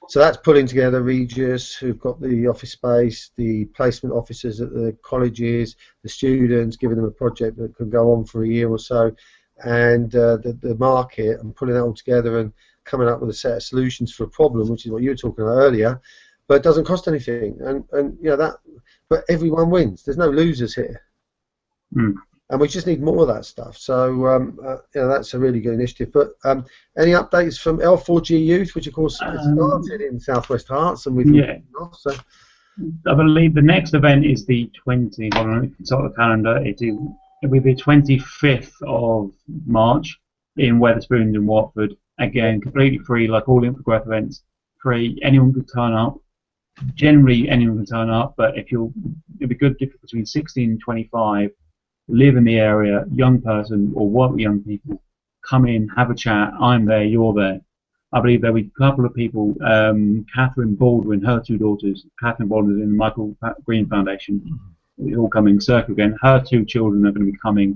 So that's pulling together Regis, who've got the office space, the placement officers at the colleges, the students, giving them a project that can go on for a year or so, and the market, and pulling that all together and coming up with a set of solutions for a problem, which is what you were talking about earlier, but it doesn't cost anything, and but everyone wins. There's no losers here. And we just need more of that stuff. So that's a really good initiative. But any updates from L4G Youth, which of course started in South West Herts, and we've so. I believe the next event is the 20th. Hold on, consult the calendar. It'll be the 25th of March in Wetherspoons in Watford. Again, completely free, like all Link for Growth events. Free. Anyone can turn up. Generally, anyone can turn up. But it'll be good between 16 and 25. Live in the area, young person, or work with young people, come in, have a chat. I'm there, you're there. I believe there'll be a couple of people, Catherine Baldwin, her two daughters, Catherine Baldwin in the Michael Green Foundation, all coming circle again. Her two children are going to be coming.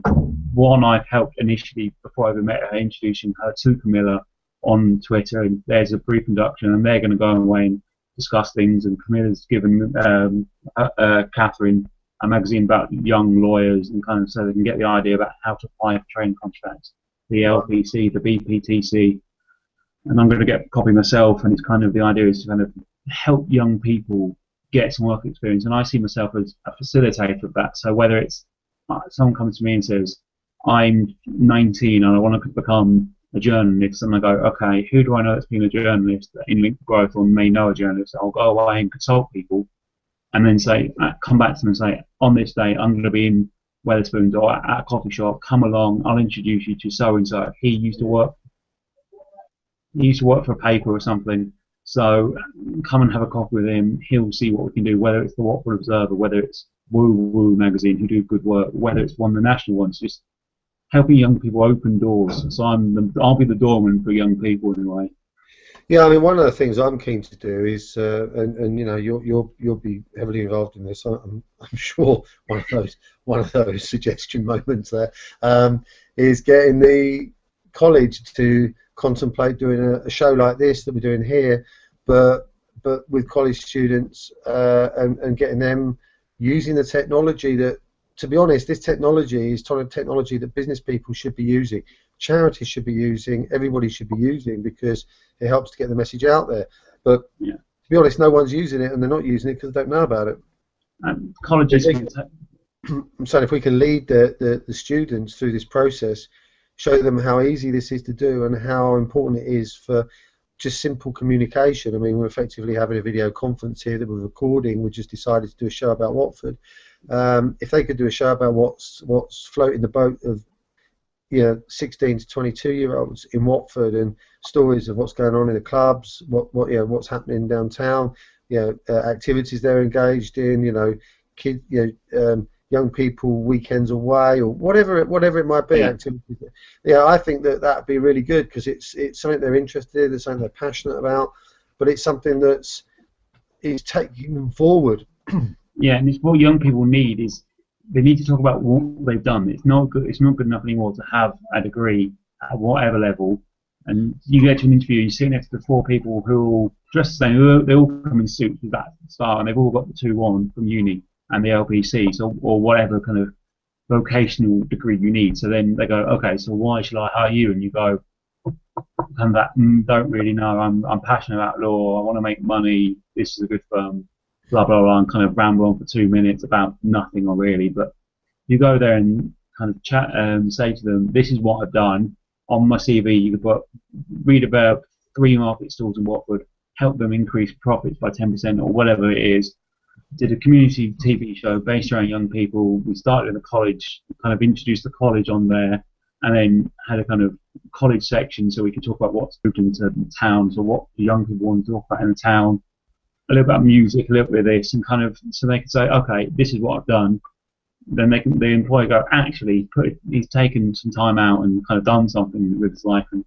One I've helped initially, before I ever met her, introducing her to Camilla on Twitter, and there's a brief introduction, and they're going to go away and discuss things, and Camilla's given Catherine a magazine about young lawyers, and kind of so they can get the idea about how to apply for training contracts, the LPC, the BPTC, and I'm going to get a copy myself, and it's kind of, the idea is to kind of help young people get some work experience, and I see myself as a facilitator of that. So whether it's someone comes to me and says, I'm 19 and I want to become a journalist, and I go, okay, who do I know that's been a journalist in Link for Growth or may know a journalist? I'll go away and consult people, and then say, come back to them and say, on this day, I'm going to be in Wetherspoons or at a coffee shop. Come along, I'll introduce you to so and so. He used to work for a paper or something. So come and have a coffee with him. He'll see what we can do. Whether it's the Watford Observer, whether it's Woo Woo magazine, who do good work, whether it's one of the national ones, just helping young people open doors. So I'll be the doorman for young people anyway. Yeah, I mean, one of the things I'm keen to do is, and you know, you'll be heavily involved in this. I'm sure one of those suggestion moments there is getting the college to contemplate doing a show like this that we're doing here, but with college students and getting them using the technology that, to be honest, this technology is technology that business people should be using, charities should be using, everybody should be using, because it helps to get the message out there. But Yeah. to be honest, no one's using it, and they're not using it because they don't know about it. Colleges. I'm saying if we can lead the students through this process, show them how easy this is to do and how important it is for just simple communication. I mean, we're effectively having a video conference here that we're recording. We just decided to do a show about Watford. If they could do a show about what's floating the boat of 16 to 22-year-olds in Watford, and stories of what's going on in the clubs, what's happening downtown, activities they're engaged in, kids, young people weekends away, or whatever it might be, activities. I think that'd be really good, because it's something they're interested in, it's something they're passionate about, but it's something that's taking them forward. Yeah, and it's what young people need is they need to talk about what they've done. It's not good enough anymore to have a degree at whatever level, and you get to an interview, you sit next to 4 people who are all dressed the same, they all come in suits with that style, and they've all got the 2-1 from uni and the LPC, or whatever kind of vocational degree you need. So then they go, okay, so why should I hire you? And you go, come back, don't really know, I'm passionate about law, I want to make money, this is a good firm, blah blah blah, and kind of ramble on for 2 minutes about nothing, or really. But you go there and kind of chat and say to them, this is what I've done. On my CV you could read about 3 market stalls in Watford, help them increase profits by 10% or whatever it is. Did a community TV show based around young people. We started in the college, kind of introduced the college on there, and then had a kind of college section so we could talk about what's moved into the town, so what the young people want to talk about in the town, a little bit of music, a little bit of this, and kind of, so they can say, okay, this is what I've done. Then the employer go, actually, he's taken some time out and kind of done something with his life, and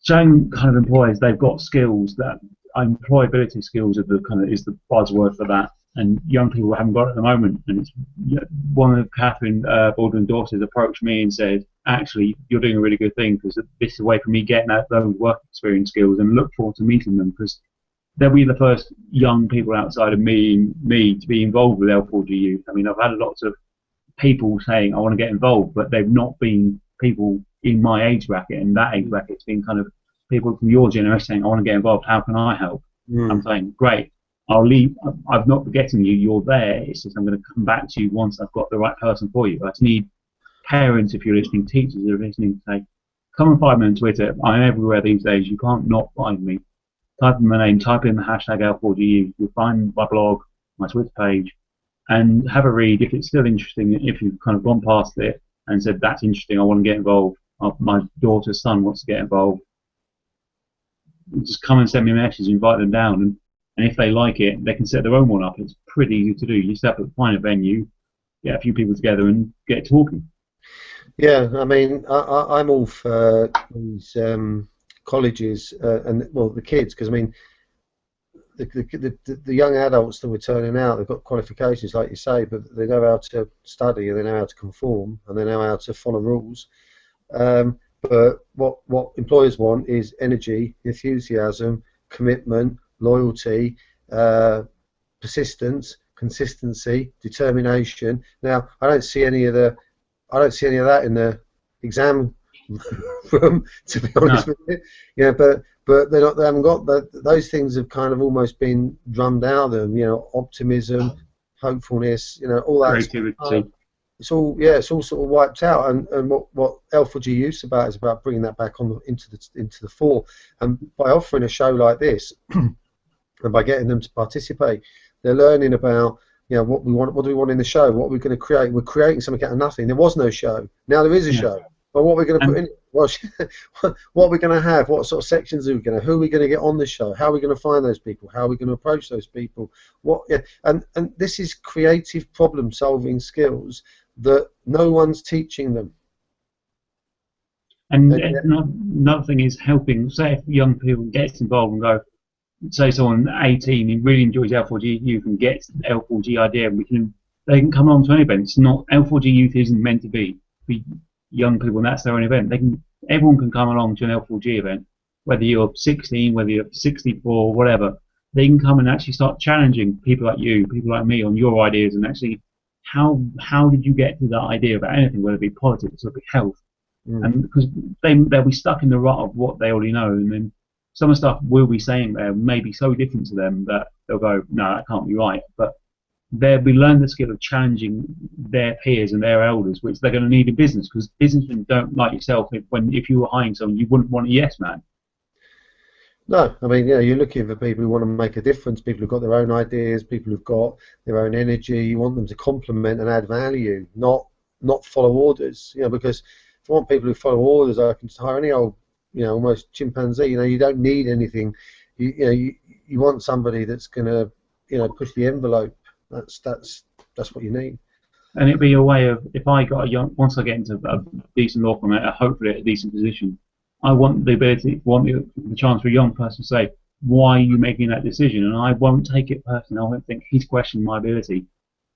showing kind of employers they've got skills, that employability skills is the buzzword for that, and young people haven't got it at the moment. And it's one of Catherine Baldwin's daughters approached me and said, actually, you're doing a really good thing, because this is a way for me getting those work experience skills, and look forward to meeting them, because they'll be the first young people outside of me to be involved with L4G Youth. I mean, I've had lots of people saying I want to get involved, but they've not been people in my age bracket, and that age bracket's been kind of people from your generation saying I want to get involved, how can I help? I'm saying, great, I'll leave, I'm not forgetting you, you're there, it's just I'm going to come back to you once I've got the right person for you. I just need parents, if you're listening, teachers who are listening, to say, come and find me on Twitter, I'm everywhere these days, you can't not find me. Type in my name, type in the hashtag L4GU, you'll find my blog, my Twitter page, and have a read. If it's still interesting, if you've kind of gone past it and said, that's interesting, I want to get involved, my daughter's son wants to get involved, just come and send me a message, invite them down, and if they like it, they can set their own one up. It's pretty easy to do. You just have to find a venue, get a few people together, and get talking. Yeah, I mean, I'm all for these colleges and, well, the kids, because I mean, the young adults that we're turning out, they've got qualifications, like you say, but they know how to study, and they know how to conform, and they know how to follow rules. But what employers want is energy, enthusiasm, commitment, loyalty, persistence, consistency, determination. Now, I don't see any of that in the exam room, to be honest with you. Yeah, but they haven't got those things. Have kind of almost been drummed out of them. Optimism, hopefulness, all that. Creativity. It's all sort of wiped out, and what L4G Youth is about bringing that back into the fore, and by offering a show like this, and by getting them to participate, they're learning about what we want. What do we want in the show? What we're going to create? We're creating something out of nothing. There was no show. Now there is a show. But what we're going to put in? Well, what we're going to have? What sort of sections are we going to? Who are we going to get on the show? How are we going to find those people? How are we going to approach those people? And this is creative problem-solving skills that no one's teaching them. And another thing is helping. Say if young people get involved and go, say someone 18 who really enjoys L4G youth and gets the L4G idea, they can come along to an event. It's not L4G youth isn't meant to be for young people, and that's their own event. Everyone can come along to an L4G event, whether you're 16, whether you're 64, whatever. They can come and actually start challenging people like you, people like me, on your ideas, and actually how did you get to that idea about anything, whether it be politics or it be health. And because they'll be stuck in the rut of what they already know, and then some of the stuff we'll be saying there may be so different to them that they'll go, no, that can't be right. But they'll be learning the skill of challenging their peers and their elders, which they're going to need in business, because businessmen don't, like yourself, if you were hiring someone, you wouldn't want a yes man. No, I mean, you're looking for people who want to make a difference, people who've got their own ideas, people who've got their own energy. You want them to complement and add value, not follow orders. Because if I want people who follow orders, I can just hire any old, almost chimpanzee. You don't need anything. You want somebody that's going to, push the envelope. That's what you need. And it'd be a way of, if I got once I get into a decent law firm, hopefully at a decent position, I want the chance for a young person to say, why are you making that decision? And I won't take it personally. I won't think he's questioning my ability,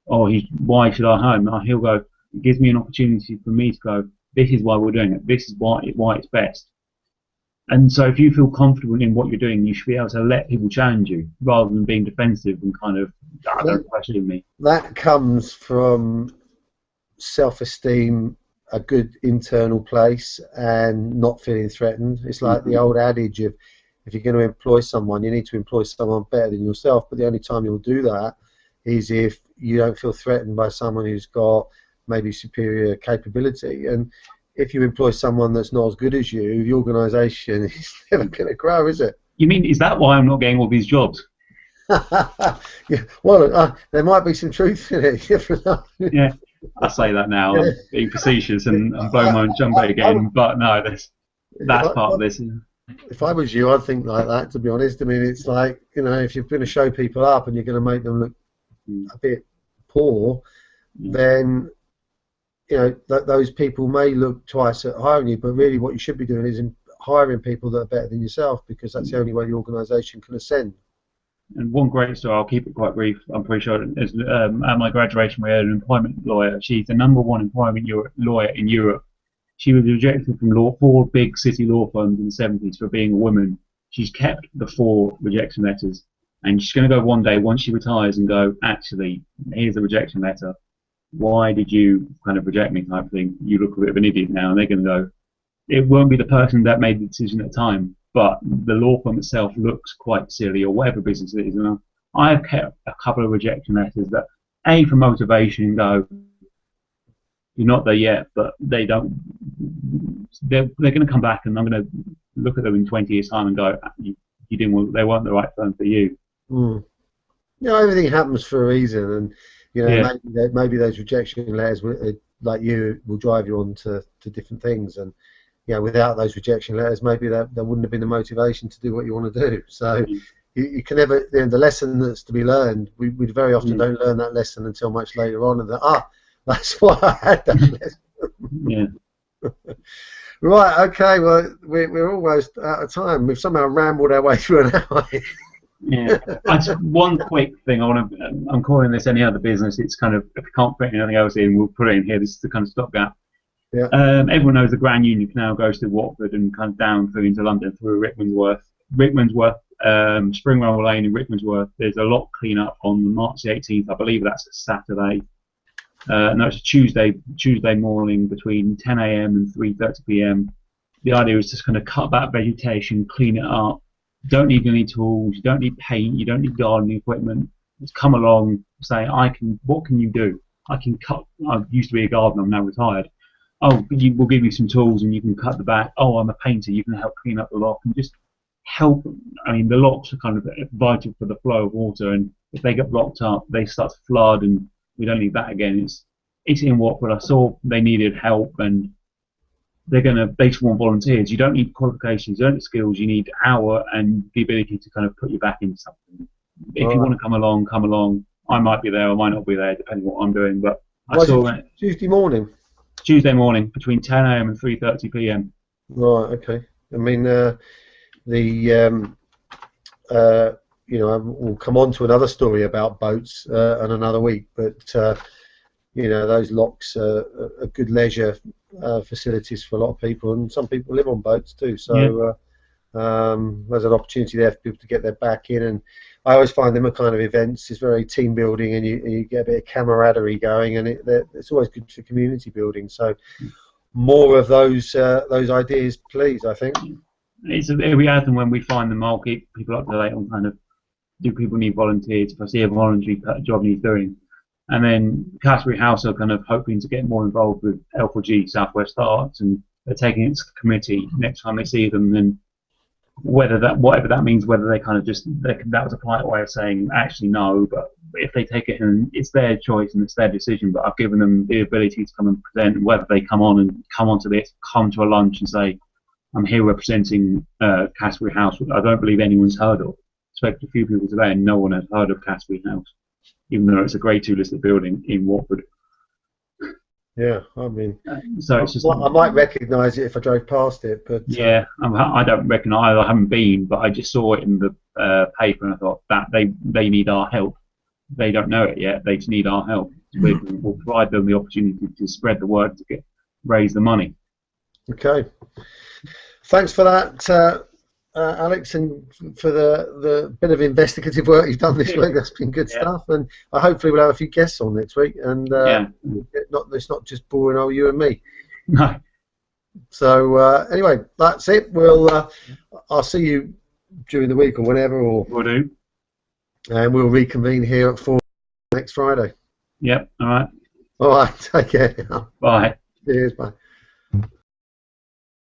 or why should I hire him? He'll go, it gives me an opportunity for me to go, this is why we're doing it. This is why it's best. And so if you feel comfortable in what you're doing, you should be able to let people challenge you rather than being defensive and kind of, don't question me. That comes from self-esteem, a good internal place, and not feeling threatened. It's like the old adage of, if you're going to employ someone, you need to employ someone better than yourself. But the only time you'll do that is if you don't feel threatened by someone who's got maybe superior capability. And if you employ someone that's not as good as you, the organisation is never going to grow, is it? You mean, is that why I'm not getting all these jobs? Yeah, well, there might be some truth in it. Yeah, I say that now, I'm being facetious and blowing my own trumpet again, but no, that's part of this. If I was you, I'd think like that, to be honest. I mean, it's like, if you're going to show people up and you're going to make them look a bit poor, then those people may look twice at hiring you, but really what you should be doing is hiring people that are better than yourself, because that's the only way the organisation can ascend. And one great story, I'll keep it quite brief, I'm pretty sure, is at my graduation we had an employment lawyer. She's the #1 employment lawyer in Europe. She was rejected from 4 big city law firms in the 70s for being a woman. She's kept the 4 rejection letters, and she's going to go one day, once she retires, and go, actually, here's the rejection letter. Why did you kind of reject me, type of thing? You look a bit of an idiot now. And they're going to go, it won't be the person that made the decision at the time, but the law firm itself looks quite silly, or whatever business it is. And I have kept a couple of rejection letters that, A, for motivation, go, you're not there yet, but they're going to come back, and I'm going to look at them in 20 years' time and go, they weren't the right firm for you. Everything happens for a reason, and maybe those rejection letters, like you, will drive you on to different things. And without those rejection letters, maybe there wouldn't have been the motivation to do what you want to do. So you can never, the lesson that's to be learned, we very often don't learn that lesson until much later on, and that's why I had that lesson. Right, okay, well, we're almost out of time. We've somehow rambled our way through an hour. One quick thing, I'm calling this Any Other Business. It's kind of, if we can't fit anything else in, we'll put it in here. This is the kind of stopgap. Everyone knows the Grand Union Canal goes to Watford and kind of down through into London through Rickmansworth, Springwell Lane in Rickmansworth. There's a lot clean up on March the 18th. I believe that's a Saturday. No, it's a Tuesday morning between 10 AM and 3:30 PM. The idea is just kind of cut back vegetation, clean it up. You don't need any tools, you don't need paint, you don't need gardening equipment. Just come along, say, what can you do? I can cut, I used to be a gardener, I'm now retired. Oh, we'll give you some tools and you can cut the back. Oh, I'm a painter, you can help clean up the lock and just help. I mean, the locks are kind of vital for the flow of water, and if they get blocked up, they start to flood, and we don't need that again. It's in Watford. I saw they needed help, and they just want volunteers. You don't need qualifications, you don't need skills, you need hour and the ability to kind of put you back into something. If you want to come along. I might be there, I might not be there, depending on what I'm doing. But I saw it Tuesday morning. Tuesday morning between 10 AM and 3:30 PM. Right. Okay. I mean, you know, we'll come on to another story about boats in another week, but you know, those locks are good leisure facilities for a lot of people, and some people live on boats too. So there's an opportunity there for people to get their back in, and I always find them a kind of events. It's very team building, and you get a bit of camaraderie going, and it's always good for community building. So more of those ideas, please. I think it'll be as and when we find them, I'll keep people up to date on kind of, do people need volunteers? If I see a voluntary job needs doing, and then Casbury House are kind of hoping to get more involved with L4G South West Herts, and they're taking it to committee next time they see them. Then whatever that means, whether they kind of just that was a polite way of saying actually no, but if they take it, and it's their choice and it's their decision. But I've given them the ability to come and present, whether they come onto this, come to a lunch and say, I'm here representing Casbury House. I don't believe anyone's heard of. I spoke to a few people today, and no one has heard of Casbury House, even though it's a Grade 2 listed building in Watford. Yeah, I mean, so it's just, I might recognise it if I drove past it, but yeah, I don't recognise. I haven't been, but I just saw it in the paper, and I thought that they need our help. They don't know it yet. They just need our help. We'll provide them the opportunity to spread the word to raise the money. Okay, thanks for that, Alex, and for the bit of investigative work you've done this week. That's been good stuff, and hopefully we'll have a few guests on next week, and it's not just boring old you and me. No. So anyway, that's it. I'll see you during the week or whenever, or Will do. And we'll reconvene here at 4 next Friday. Yep. All right. All right. Take care. Bye. Cheers. Bye.